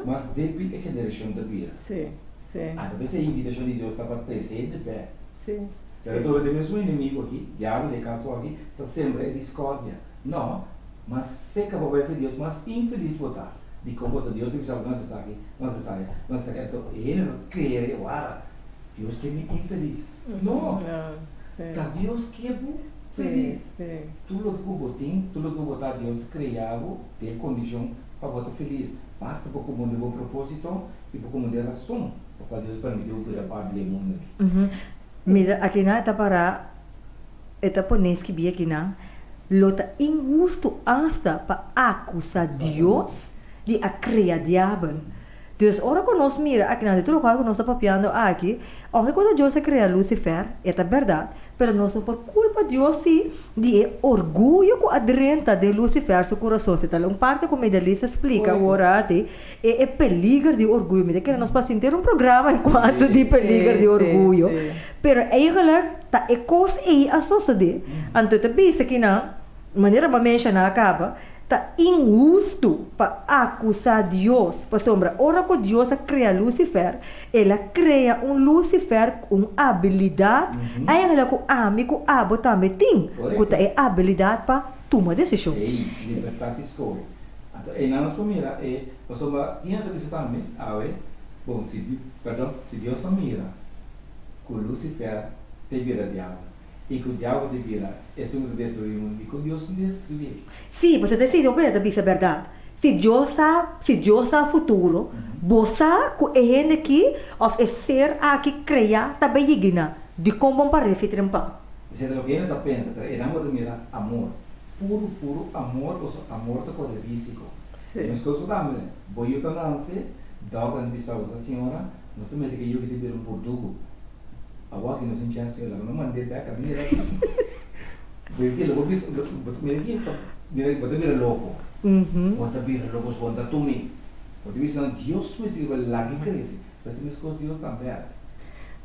mas depende da geração da vida. Sim, sim. Talvez a invitação de Deus está para trazer de pé. Sim. Certo? Temos um inimigo aqui, diabo de caso aqui, está sempre a discórdia. Não, mas se acabou vai para Deus, mas infeliz botar. De como Deus tem que saber, não se sabe, então ele não quer, Deus que me infeliz. Não, tá Deus que é bom, feliz. Sim. Tudo que eu botem, tudo que eu botar Deus criado, tem condição para botar feliz. Basta para o mundo bom propósito e para o mundo de razão, para Deus permitiu que a parte do mundo aqui. Mira, aqui na para pones que vi aqui na lota injusto hasta para acusar Deus de a criar diabo. Deus, ora que nós mira aqui na tudo que nós está papiando aqui, onde quando Deus cria Lucifer, é verdade, pero nós por culpa de Deus de orgulho que adrenta de Lucifer seu coração, se tal parte como ele explica agora é peligro de orgulho, me que nós passamos ter programa enquanto de peligro de orgulho. Pero eigenlijk tá é coisa aí a sociedade. Então te pensa que na maneira para mencionar acaba tá injusto para acusar Deus, para sombra. Ora que Deus cria Lucifer, ela cria Lucifer com habilidade, eigenlijk o amigo abo também tem, que é habilidade para tomar decisão. Libertar de escolha. Então, e nós primeira para sombra tinha que visitar também, bom, se Deus não mira, que Lucifer te vira diabo. E que o diabo te vira é sobre destruir o mundo e que Deus não destruir. Sim, você decide operar da verdade. Se Deus sabe futuro, você que é gente que of ser aqui criar também digna de como para refletir pão. Se é o que ele está pensando, ele não mira amor, puro amor, ou amor do poder físico. Mas coisa também, vou eu também dar uma visão a senhora, não se mete que eu que te vira português. Awak que não se chance lá, não mandei back a minha. Porque logo bis, botar vira louco. Botar vira louco, botar tumi. Botar vira Deus me se vai lá que cresce. Botar me escolhe Deus também.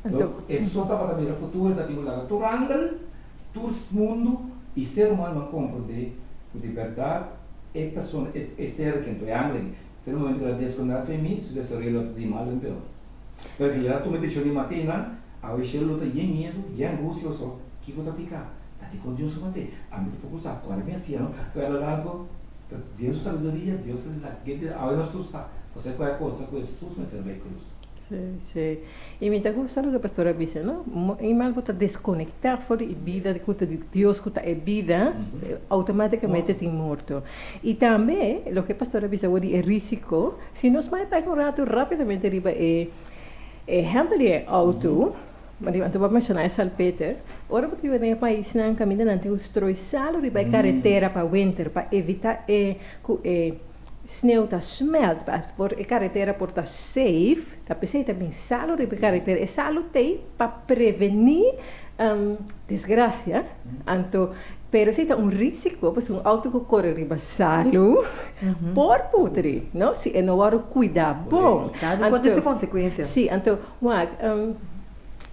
Então, é só para ver o futuro da vida lá. Tu rangal, tu mundo e ser humano não compreende que de verdade é pessoa, é ser que tu é anglo. Pelo momento que ela desconhece feminino, se desarrolla de mal em pior. Porque lá tu me deixou de matina. Ao enxerlo tem medo, angústia só, que eu picar. Até com Deus mate, a mim pouco sabe, agora me assim, não, agora largo, Deus sabedoria, Deus sabedoria, agora nós tu sabe, você qual é a coisa, com Jesus mas serve cruz. Sim. E me está gostando que a pastora disse, não? E mal você desconectar fora a vida de Deus, que é vida, automaticamente tem morto. E também, o que a pastora disse, é risco, se nós mais para um rato rapidamente arriba exemplo de auto, mas eu vou mencionar é Salpeter. Ora porque eu venho para país na caminho não tem destrói salo de carretera para winter para evitar sneeuw tá smelt para por carretera por tá safe, tá pensei também salo de carretera, é salo tem para prevenir desgraça, então pero se tem risco, pois auto que corre riba salo, por putri, não? Se é não hora cuidar bom. Cada coisa tem consequência. Sim, então,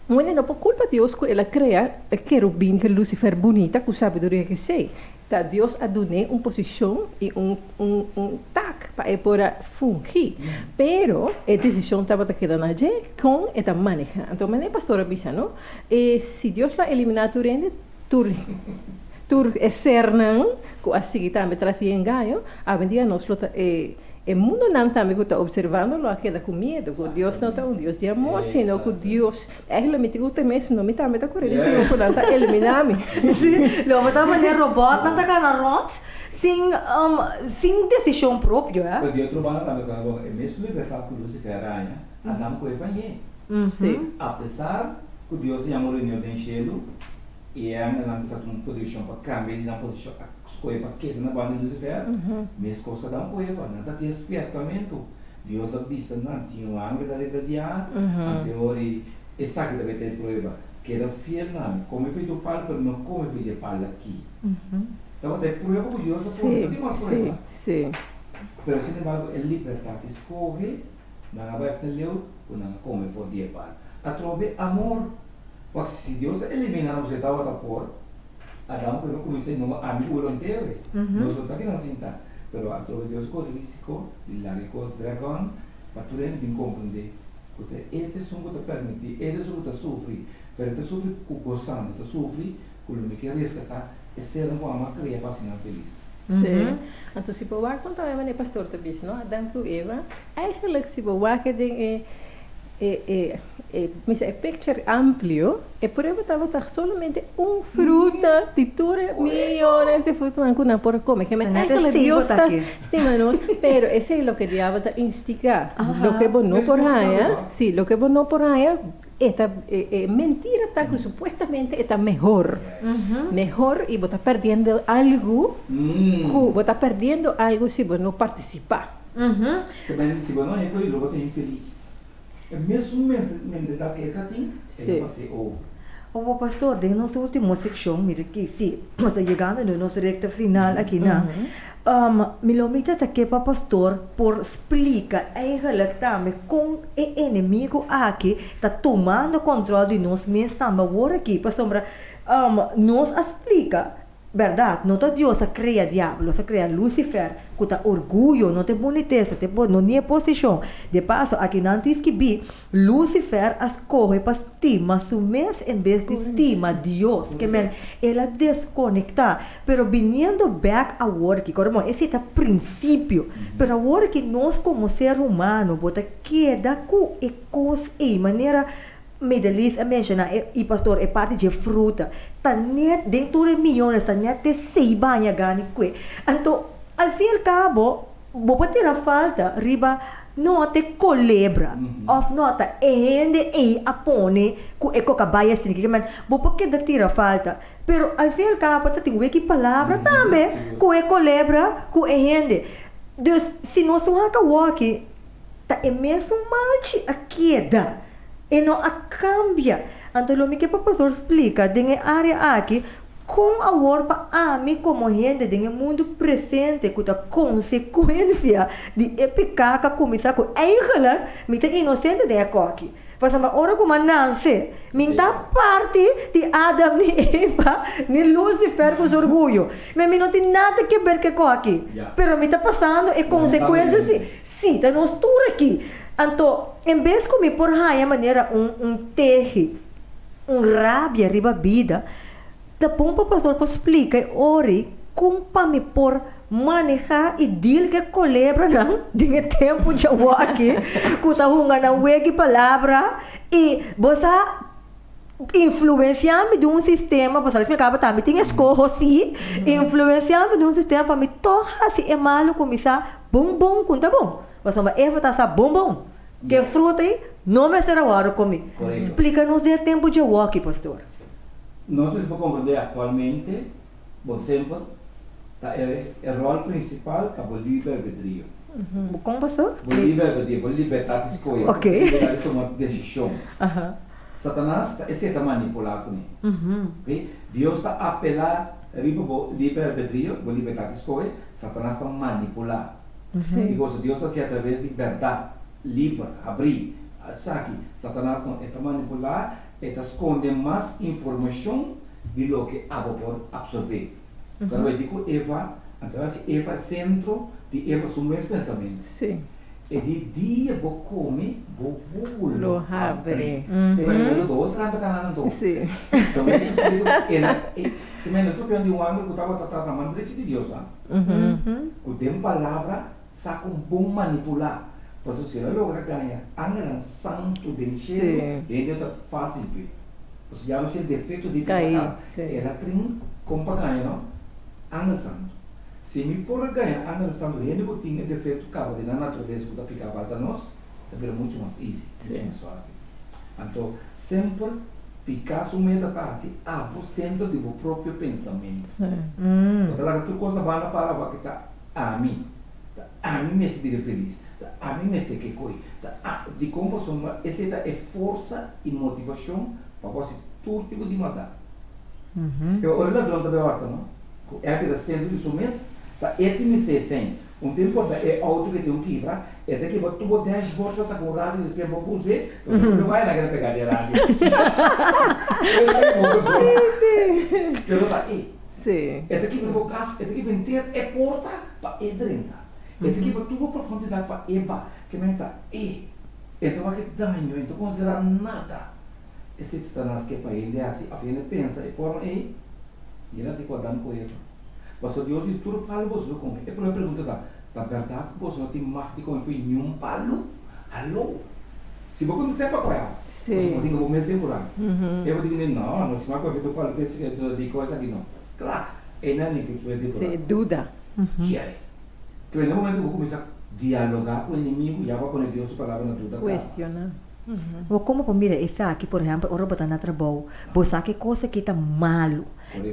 não por culpa de Deus que ela cria querubim que Lucifer bonita, com sabedoria que sei. Tá Deus a donar uma posição e tac para poder fungir. Pero a decisão estava quedando allí com esta maneja. Então, a pastora disse, não? Se Deus vai eliminar tu exernan, que assim também trazia engano, a vendia nós o mundo não também está observando lo aquela com medo, que Deus não é um Deus de amor, sino que Deus é realmente o também, se não me também está correndo, se não está eliminando. Sim, lo está mandando robot, não está ganhando sem decisão própria. Porque outro bando também quando é mesmo libertar com Lucifer aranha, Adão foi fanhe. Sim. Apesar que Deus se llama reunião de enchendo e é uma posição para cambiar de uma posição escolher para que na banda de Lucifer, mas coisa da coisa, nada de despertamento. Deus avisa não tinha um ângulo da rebelião, a teoria essa que deve ter prova, que era fiel não, como foi do pai, mas não como foi de pai aqui. Então tem prova que Deus pode mais prova. Sim. Pero sin embargo, el libertad escoge, não vai ser leu, não como foi de pai. Atrove amor. Porque se Deus eliminar você da outra por, Adão pelo comecei no amigo o inteiro, nós não tá que não sinta, pero atrove Deus com risco, de lá de cos dragão, para tu bem compreender, porque este som que te permite, este som que te sofre, pero te sofre com gozando, te sofre com o que resgatar, é ser um ama criar para ser feliz. Sim. Então se bewaar komt dan even pastor te bis, no? Dank u Eva. Eigenlijk se bewaar que tem é picture amplio e por eso estava solamente fruta de todas millones de frutas que não por comer que eigenlijk Dios está estimando pero ese es lo que diabo está instigar lo que vos no por allá sí lo que vos no por allá esta mentira está que supuestamente está mejor mejor y vos estás perdiendo algo vos estás perdiendo algo si vos no participar também se vos não é coisa vos estás infeliz. Mesmo mentalidade que está tem, é para ser O pastor, de nossa última secção, mira aqui, sim, mas chegando no nosso recta final aqui na, me lomita que para pastor por explica eigenlijk também com o inimigo aqui está tomando controle de nós mesmos também agora aqui, para sombra, nos explica. Verdade, não está Deus a criar diabo, a criar Lucifer, que está orgulho, não tem boniteza, não tem posição. De passo, aqui não tem que ver, Lucifer escolhe para estimar su mês em vez de estimar Deus, que ela desconecta. Pero vindo back a work, esse é o princípio. Pero agora que nós como ser humano, bota queda com a coisa e maneira Middle East menciona e pastor é parte de fruta tá net dentro de milhões tá net de 6 banha gani que então al fim e al cabo vou ter a falta riba não te colebra of nota e apone ku e coca baia assim que man vou porque da tira falta pero al fim e al cabo tá tem que palavra também ku e colebra ku e dus se nós não walk tá é mesmo mal a queda e não a cambia. Então, o que o pastor explica, tem área aqui, com a worpa a mim como gente, tem mundo presente, com a consequência de epicaca começar com ela, me tem inocente de aqui. Mas a hora como nasce, me tá parte de Adam e Eva, de Lucifer com orgulho. Mas me não tem nada que ver com aqui. Pero me tá passando e consequências, sim, tá nós tudo aqui. Então, em vez de me por a maneira terre, rabia riba vida, da pompa pastor para explicar ori como para me por manejar e deal que colebra não, de tempo de aqui, que tá hunga na wegi palavra e você influenciar-me de sistema, para al final também tem escolha sim, influenciar-me de sistema para me tornar se é malo começar bom, conta bom. Mas Eva está bom. Que fruta aí? Não me será hora comigo. Explica-nos de tempo de walk, pastor. Nós precisamos compreender atualmente, por exemplo, o rol principal está o livre-arbítrio. Como, pastor? O livre-arbítrio, a liberdade de escolha, a liberdade de tomar decisão. Satanás está manipulado com ele. Deus está a apelar o livre-arbítrio, a liberdade de escolha, Satanás está manipulado. Porque Deus está através de verdade, livre, abrir. Aqui, Satanás está manipular, está esconde mais informação de lo que aba por absorver. Quando eu digo Eva, então Eva é centro de Eva são meus pensamentos. Sim. E de dia vou comer, vou lo abre. Eu dou os rampas canal não. Sim. Também se explica também nós sabemos de um homem que estava tratando de Deus, o tem palavra saca bom manipular. Mas se ela logra ganhar angela santo de encher, ele está fácil ver. Porque já não sei defeito de pecar, ela tem como para ganhar, não? Angela santo. Se me por ganhar angela santo, ele não tem defeito cabo de na natureza que está picando para nós, é muito mais easy, muito mais fácil. Então, sempre Picasso meta tá assim, centro do próprio pensamento. Mm. Outra tu coisa vai para que tá a mim me sentir feliz, a mim me sentir que coi, de como soma essa é força e motivação para você todo tipo de mudar. Eu olho lá durante a beata, não? É para centro do seu mês, tá? Me está sem. Tempo é auto que tem que ir para, que tu botar dashboard para sacar o rádio e depois vou usar, você não vai na pegar de rádio. Eu tá Sim. que vou casa, que vem ter porta para dentro. Que vou tudo profundidade para que me tá então aqui danho, então considerar nada. Esse Satanás que para ele é assim, a fim de pensa e forma e ele assim quando com ele. Mas Deus e tudo para você com. É para pergunta da verdade, você não tem mais de como foi nenhum palo. Alô? Se você não sabe qual é, você não tem como mesmo temporada. Eu vou dizer não, não se vai com o qual fez de coisa aqui não. Claro, é não que você vai Sim, dúvida. Yes. Que no momento que eu começar a dialogar com o inimigo, já vai com Deus a palavra na tudo. Questiona. O como mira, essa aqui, por exemplo, ora botar na trabalho, você que coisa que tá malo.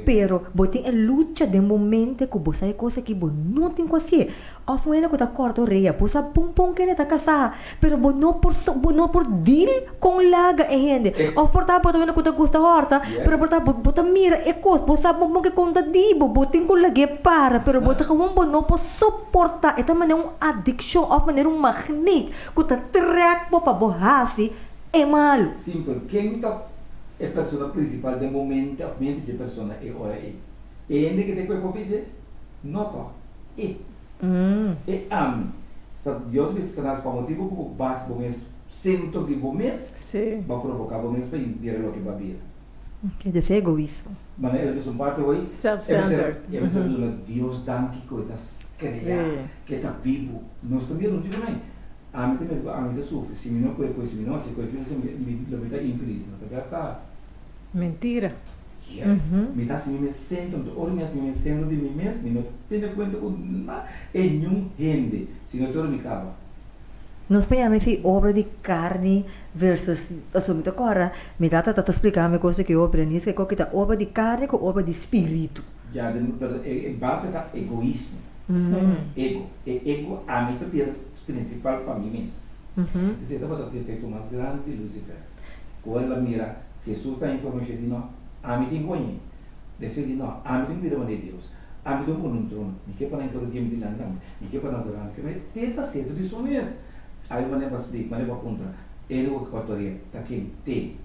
Pero, você tem a luta de momento que você é coisa que você não tem que fazer. Ou foi que tá corta orelha, você pum que tá casar, pero você não por deal com laga e gente. Ou por tá por que tá gosta horta, pero por tá você mira é coisa, você bom que conta dibo, você tem que lagar para, pero você não pode suportar. É também uma addiction, ou maneira um magnet, que tá track para você é malo. Simples. Quem tá é a pessoa principal do momento, a mente de pessoa é ora é. E ainda que depois eu fazer, nota. E am. Deus me traz para motivo que base do mês, centro de do mês, vai provocar o mês para ir o que vai vir. Que é egoísmo. Mas ele é um parte hoje. Self-centered. Deus dá que coisas criar, que está vivo. Nós também não digo nem. A mim sofre. Se não coisa, se não me dá infeliz. Não tá. Mentira. Yes. Me dá me sento, ora me sento de mim mesmo, não tenho conta com nenhum gente, se não todo me acaba. Nós pensamos assim, obra de carne versus, assumo agora, me dá tá explicando coisa que eu aprendi, que é que obra de carne com obra de espírito. Já, é base da egoísmo. Ego. Ego a mim também principal para mim mesmo. Você estava o defeito mais grande de Lucifer. Quando ela mira, Jesus está informando de nós, a mim tem conhecimento. Depois de nós, a mim tem virama de Deus. A mim tem um trono. Me quer para entrar no game de landão. Me quer para adorar. Mas tenta certo disso mesmo. Aí eu vou explicar, mas eu vou contar. Ele vai cortar daquele T.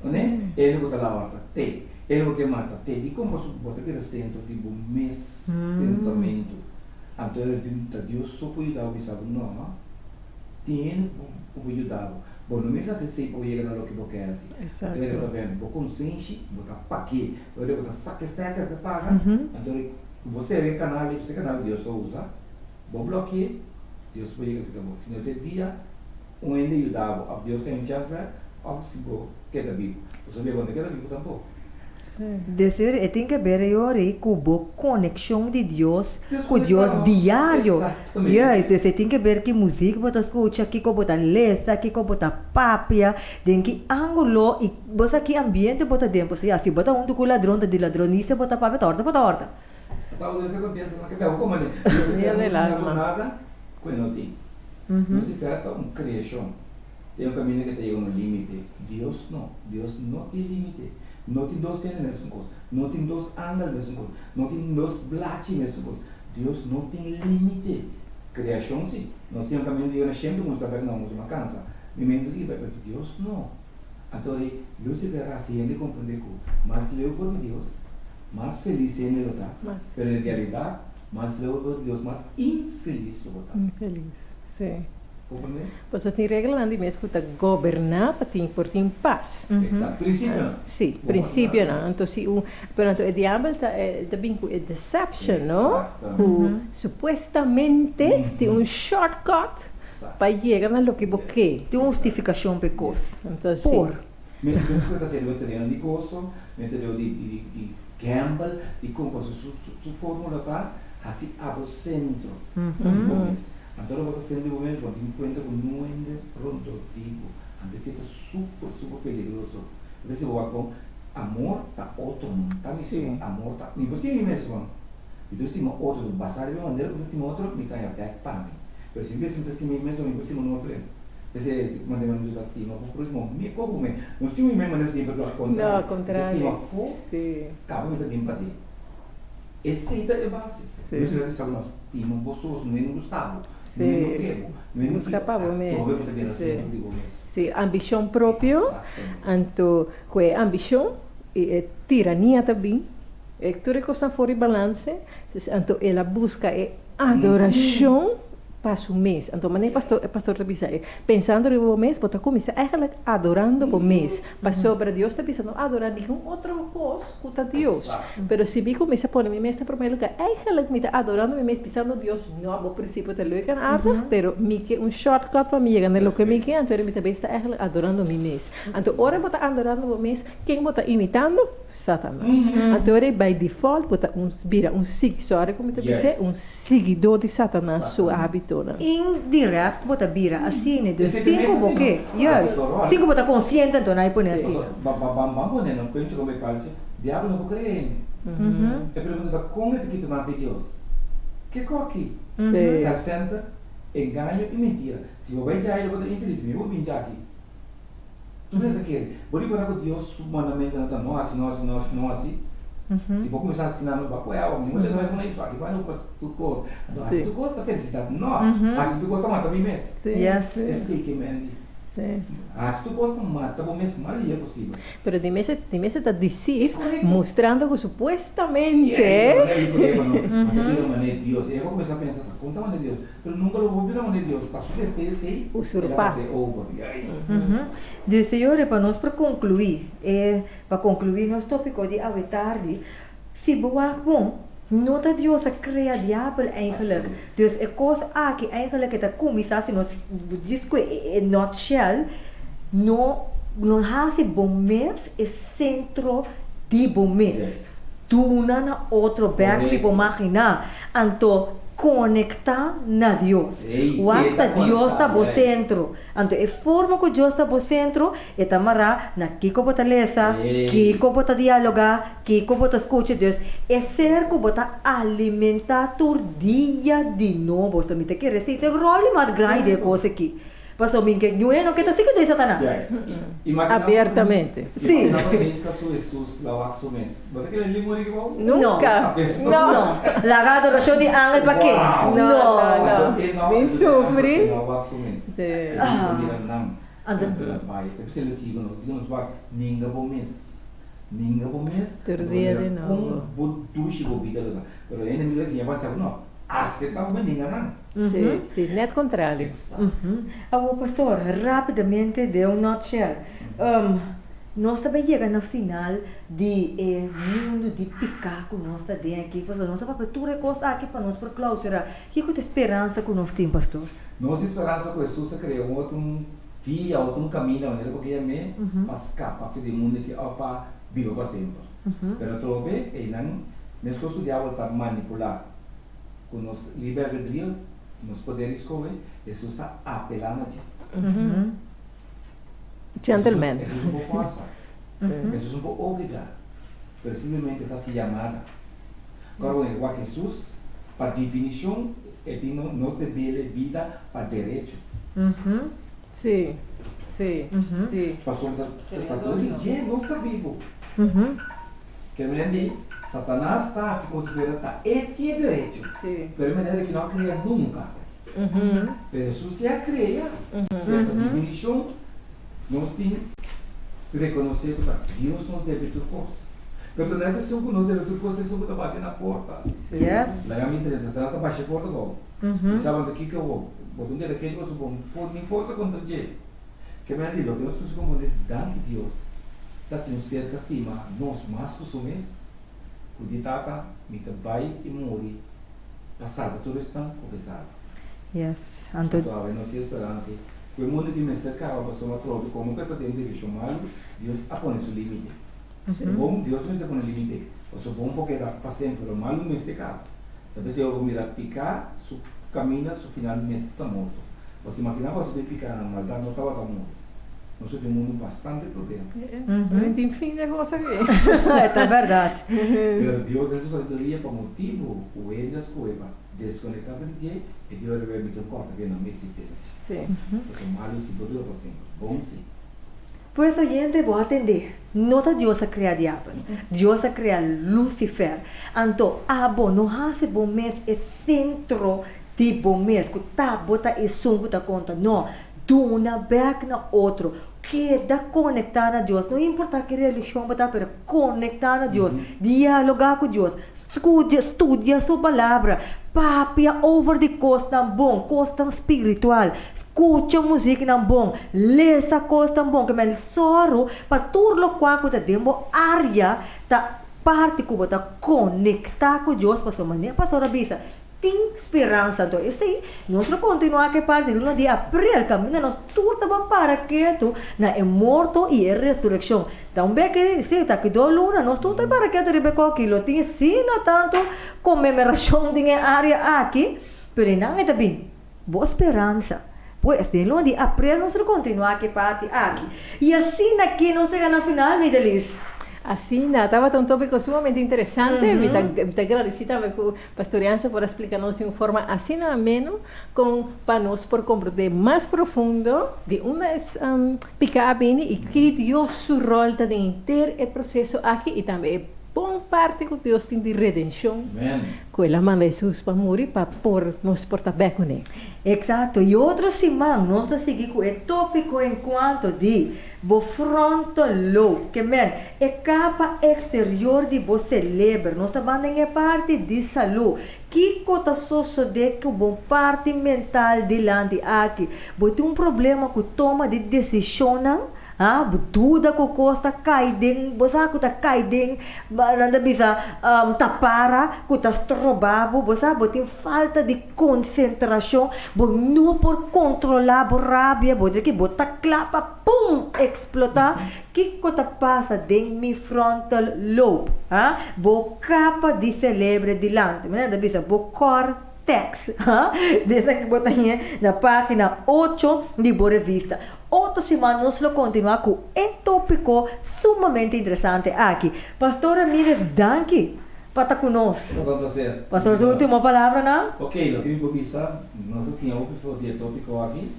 Né? Ele vai dar a horta T. Ele vai mata T. De como você pode ter centro tipo mês pensamento. Então Deus só pode dar o bisavo não. Tem o ajudado. Bom, não mesmo assim sempre pode chegar no que você quer assim. Exato. Então ele vai ver, vou consciente, vou dar para quê? Ele vai sacar esta que paga. Então você vê canal, este canal Deus só usa. Vou bloquear. Deus pode chegar assim, se não tem dia, ainda ajudava. Deus tem um chance, ou se vou queda vivo. Você vê quando queda vivo tampouco. Dizer, tem que ver com a conexão de Deus com Deus diário. Yes, você tem que ver que música você escuta, que você lê, que você papia, tem que ângulo e você que ambiente você dentro. Se você bota um do ladrão de ladronice, você papia torta. Talvez isso aconteça na cabeça, como ele. Você não nada, quando não tem. Você faz uma criação. Tem um caminho que tem um limite. Deus não tem limite. Não tem dois cenas mesmo coisa, não tem dois ângulos mesmo coisa, não tem dois blates mesmo coisa. Deus não tem limite. Criação sim, nós temos um caminho de ir sempre com saber não, uma cansa. Me mente assim, mas Deus não. Então, Lucifer assim ele compreende que mais leu de Deus, mais feliz ele está. Mas na realidade, mais leu de Deus, mais infeliz ele está. Infeliz, sim. Compreende? Você tem regra de mesmo que governar para ter por ter paz. Exato, princípio não. Sim, princípio não. Então se o diabo está também com deception, não? Supostamente tem um shortcut para chegar na lo que você quer. Tem uma justificação para coisa. Então por mesmo que você está sendo veterano de gozo, veterano de gamble, e como sua fórmula está assim ao centro. Então, você sendo momento quando encontra com um pronto tipo, antes é super peligroso. Esse o amor tá outro, tá Sim. mesmo, amor tá. Nem você mesmo. E Deus tem outro, passar de uma maneira, Deus tem outro, me cai até para mim. Mas se mesmo assim mesmo, nem você não outro. Esse manda me ajudar estima, por próximo, me como me. Não se me maneira sempre ao contrário. Não, ao contrário. Estima fo, Sim. cabe me também para ti. Esse é base. Sim. Você já sabe nós, estima pessoas, não é no Gustavo, não é Sim. no Quebo, não é no Busca para o mesmo. Todo mundo tem Sim. digo mesmo. Sim, ambição própria, Exatamente. anto que ambição e tirania também. É tudo que está fora de balance, anto ela busca adoração para o mês. Então, maneira pastor Tabisa, pensando no mês, pode começar eigenlijk adorando o mês. Mas sobre Deus está pensando adorando com outra coisa que a Deus. Mas se me começa a pôr meu mês em primeiro lugar, eigenlijk me está adorando meu mês pensando Deus, não, o princípio é leuk en aardig, pero me que um shortcut para mim chegar no que me quer, então me também está eigenlijk adorando meu mês. Então, ora bota adorando o mês, quem bota imitando? Satanás. Então, ora by default bota vira seguidor, como te disse, seguidor de Satanás, seu hábito. Indirect, bota bira, assim, né? Dus Esse cinco também boque. assim, Yes. não? Cinco bota consciente, então, aí põe assim. Vamos, né? Não conheço como é que diabo não vou crer. Eu pergunto, como é que tu não vê Deus? Que coque? Self-center, engano e mentira. Se eu vai já, eu vou ter interesse, eu vou vir já aqui. Tu não é que vou lhe falar com Deus humanamente, não assim. Se vou começar a ensinar no banco, não vai com isso aqui, vai no tu gosta. Se tu gosta da felicidade, não. Mas se tu gosta, mata bem mesmo. Yes. É assim que me Sim. se tu gosta, mata bem mesmo, ali é possível. Pero de mes está deceive, mostrando que supuestamente Deus. Eu vou começar a pensar, conta a maneira de Deus. Eu nunca vou virar a maneira de Deus. Para subir, sei. Usurpar. Dus senhor, para nós para concluir nosso tópico de hoje tarde, se boa bom, nota Deus a criar diabo eigenlijk. Dus é coisa aqui eigenlijk que começar se nós diz que nutshell, não há se bom mês é centro de bom mês. Tuna na outro berg de bom máquina, anto conectar na Deus. Wanta Deus está no centro. Então, a forma que Deus está no centro é tamara na kiko bota lesa, kiko bota dialogar, kiko bota escutar Deus. É ser que bota alimentar todo dia de novo. Você me tem que receita role mais grande de coisa aqui. Pastor, mim que não é não que está seguindo isso Satanás. abertamente. Sim. Nunca. Não. Lagar adoração de ángel para quê? Não. Nem sofre. Ninga bom mês. Terdia de novo. Dushi bo vida lá. Pero ainda me dizem, avança não. Aceita o ninga não. Sim, net contrário. Agora, pastor, rapidamente de nutshell. Nós também chegamos no final de mundo de picar que nós estamos aqui. Pastor, nós estamos para recosta aqui para nós, para clausurar. Que é a esperança que nós temos, pastor? Nossa esperança que Jesus criou outro via, outro caminho, maneira porque é me para escapar do mundo que para viver para sempre. Pero trove e não, nós que o diabo está manipular com nos livre-arbítrio, nos poderes escolher, Jesus está apelando a ti. Gentleman. Jesus não força, Jesus não pode obrigar, mas simplesmente está se chamada. Agora, igual que Jesus, para definição, é de nós dever vida para direito. Sim. Passou está todo dia, nós está vivo. Que me Satanás está se considera está é direito. Sim. Pelo menos que não cria nunca. Jesus já cria. A definição nós temos que reconhecer que Deus nos deve tudo coisa. Pero não é que nos deve tudo coisa, isso está batendo na porta. Yes. Lá me interessa, está baixando a porta logo. E sabem daqui que eu vou. Botam de daquele que eu vou pôr minha força contra o dia. Que me diz, que nós temos que compreender, danke Deus. Está tendo cerca estima, nós mais consumimos, o ditata, mita vai e morre. Passado, tudo está confessado. Yes. Então, a nossa esperança, o mundo que me cerca, a pessoa prova como que está tendo de chamar, Deus apone seu limite. Bom, Deus não se põe limite. O seu bom porque dá para sempre, o mal não me está. Talvez eu vou mirar picar, su caminha, su final me está morto. Você imagina você de picar na maldade, não estava morto. nosotros tenemos un bastante problema. Não tem fim de coisa aqui. É verdade. Pero Dios de su sabiduría por motivo, o él descueva, desconectado de ti, y Dios le permite un corte que no me existencia. Sim. Porque malos y poderosos siempre. Bom sim. Pues oyente, vou atender. Nota Deus a criar diabo. Deus a criar Lucifer. Então, abo, não hace bom mês é centro de bom mês. Que tá, bota e sungo da conta. Não. Do uma back na outro. Queda conectar a Deus. Não importa que religião botar, pero conectar a Deus. Dialogar com Deus. Estudia sua palavra. Papia over the coast ng bom, coast ng spiritual. Escucha música ng bom, lesa coast ng bom. Kaya soro, paturlo kwa ko ta demo area, ta parte ko ba ta conecta ko Diyos pa sa mania, pa sa rabisa. Ting esperança, então, esse aí, nós vamos continuar que parte do ano de abril, caminho, nós tudo para que tu na é morto e é ressurreição. Então, bem que se tá que do luna, nós tudo para que tu Rebeca aquilo, tem sina tanto comemoração de área aqui, pero não é também boa esperança. Pois, de ano de abril, nós vamos continuar que parte aqui. E assim aqui, nós chegamos na final, me delis. Assim, estava um tópico sumamente interessante. Me está agradecida com a pastoreança por explicar-nos de uma forma assim ameno, para nós por compreender mais profundo de uma pick-up e que Deus seu rol está de ter o processo aqui e também bom parte que Deus tem de redenção. Com ela manda Jesus para morrer para nos portar bem com ele. Exato. E outra semana, nós vamos seguir com o tópico enquanto de o frontal lobe, que é capa exterior de você celebra. Nós estamos em parte de saúde. Que cota sucede que o parte mental delante aqui? Você tem problema com toma de decisão, tudo que costa cai dentro, você que cai dentro, não bisa tapara, que estrobabo, você tem falta de concentração, você não por controlar a rabia, você que bota clapa, pum, explotar, que coisa passa dentro mi frontal lobe, bo capa de cérebro delante, não bisa bo cortex, dessa que bota na página 8 de boa revista. Outra semana nós vamos continuar com um tópico sumamente interessante aqui. Pastora Mires, danke para estar conosco. É um prazer. Pastor, sua última palavra, não? Ok, o que me convisa, não sei se é o que foi o tópico aqui,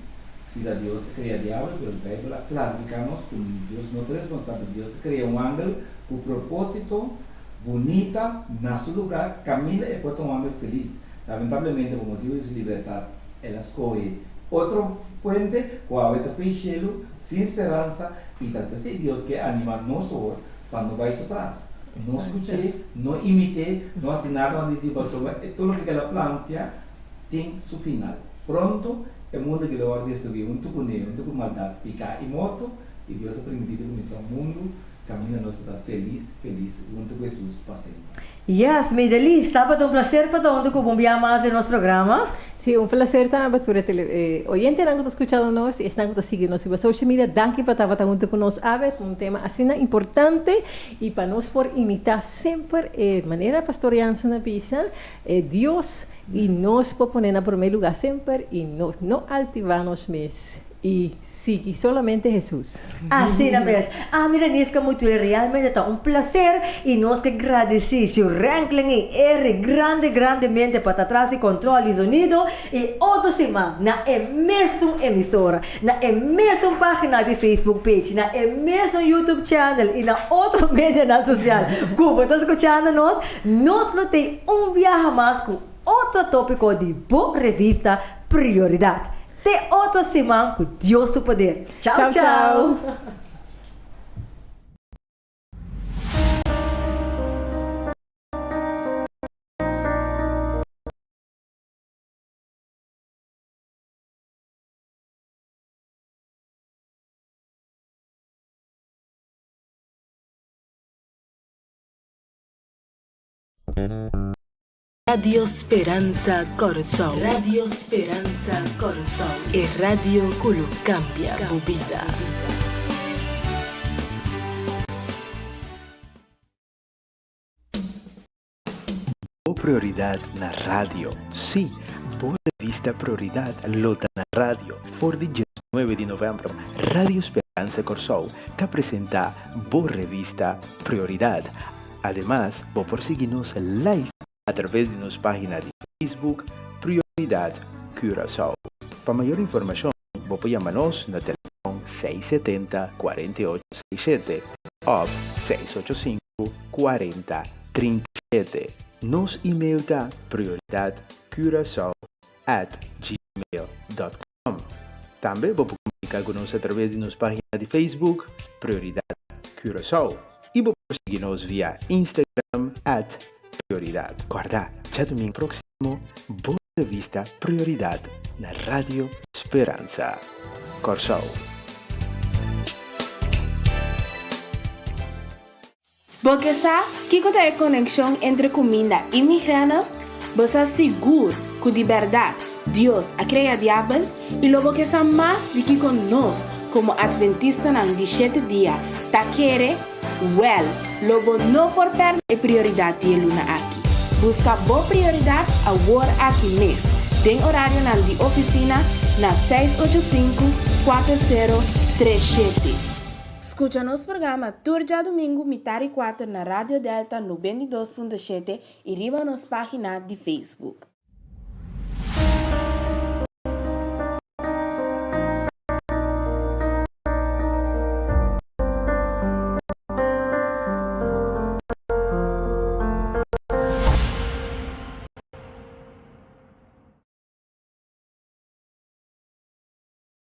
se Deus cria diabo, pero Bíblia clarificamos que Deus não é responsável. Deus cria ángel com propósito, bonita, na seu lugar, camina e pode ángel feliz. Lamentavelmente, por motivo de se libertar, ela escolhe outro puente, com a veta fechado, sem esperança, e talvez é Deus que anima nós quando vai atrás. Não escutei, não imitei, não assinaram a dizer, tudo o que ela plantea tem seu final. Pronto, o mundo que ela vai destruir, um tuco negro, um tuco maldade, picar e morto, e Deus é permitido começar o mundo, caminha nós para feliz, junto com Jesus, para sempre. Yes, me delis, estava um prazer para onde que bombear mais no nosso programa. Sí, un placer también para oyente que están escuchando y están siguiendo en social media. Danke para estar junto con nosotros a ver un tema así importante y para nosotros por imitar siempre de manera pastoreanza na pisa Dios y nos por poner en primer lugar siempre y nos no altivarnos más y sigue solamente Jesús. Assim mesmo. Mira, Nisca, muito realmente está um prazer e nós que agradecemos o Ranklin e R grandemente para trás e controle e sonido e outra semana na mesma emissora, na mesma página de Facebook page, na mesmo YouTube channel e na outra mídia social. Como está escutando nós não tem viaje mais com outro tópico de boa revista Prioridade. Até outra semana com Deus o poder. Tchau, tchau. Radio Speranza Corazón. Radio Speranza Corazón. E radio Kulu cambia bubida. Prioridad na radio. Sí, Boa Vista Prioridad Lota na radio. For the 9 de novembro, Radio Speranza. Esperanza Corsou te presenta Bo Revista Prioridad. Además, vos por seguirnos live a través de nuestra página de Facebook Prioridad Curaçao. Para mayor información, vos puedes llamarnos en el teléfono 670-4867 o 685-4037. Nos email da prioridadcuraçao@gmail.com. También vos podés comunicar con nosotros a través de nuestra página de Facebook Prioridad Curaçao y vos podés seguirnos vía Instagram @prioridad. Guarda, ya domingo próximo, boa revista Prioridad na Radio Esperança Corsou. Porque sabe que é a conexão entre comida e migrana? Você seguro que de verdade Deus a cria diabo e logo que sabe mais de que conosco como adventista não de 7 dias tá querer logo não por perder a prioridade de luna aqui. Busca boa prioridade a war aqui mesmo. Tem horário na de oficina na 685-4037. Escucha nosso programa Turja Domingo, mitad e 4 na Rádio Delta 92.7 e riba nossa página de Facebook.